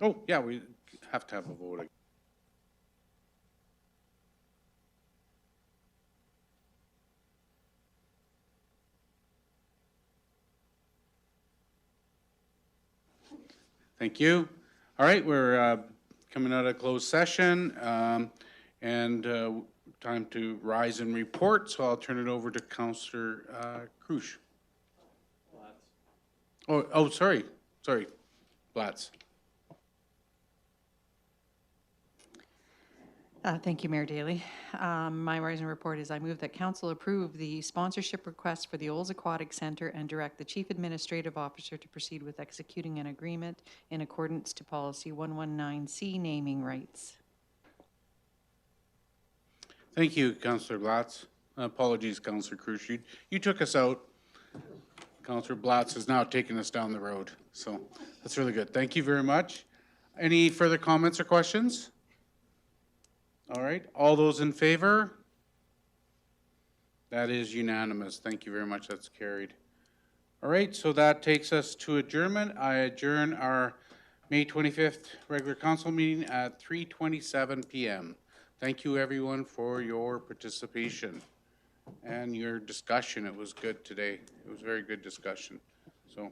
Oh, yeah, we have to have a vote. Thank you. All right, we're coming out of closed session, and time to rise and report, so I'll turn it over to Councillor Krusch. Oh, sorry, Blatz. Thank you, Mayor Daley. My rise and report is I move that council approve the sponsorship request for the Olds Aquatic Centre and direct the Chief Administrative Officer to proceed with executing an agreement in accordance to Policy 119C, naming rights. Thank you, Councillor Blatz. Apologies, Councillor Krusch. You took us out. Councillor Blatz has now taken us down the road, so that's really good. Thank you very much. Any further comments or questions? All right, all those in favor? That is unanimous. Thank you very much. That's carried. All right, so that takes us to adjournment. I adjourn our May 25th regular council meeting at 3:27 p.m. Thank you, everyone, for your participation and your discussion. It was good today. It was very good discussion. So,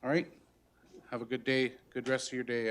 all right, have a good day, good rest of your day.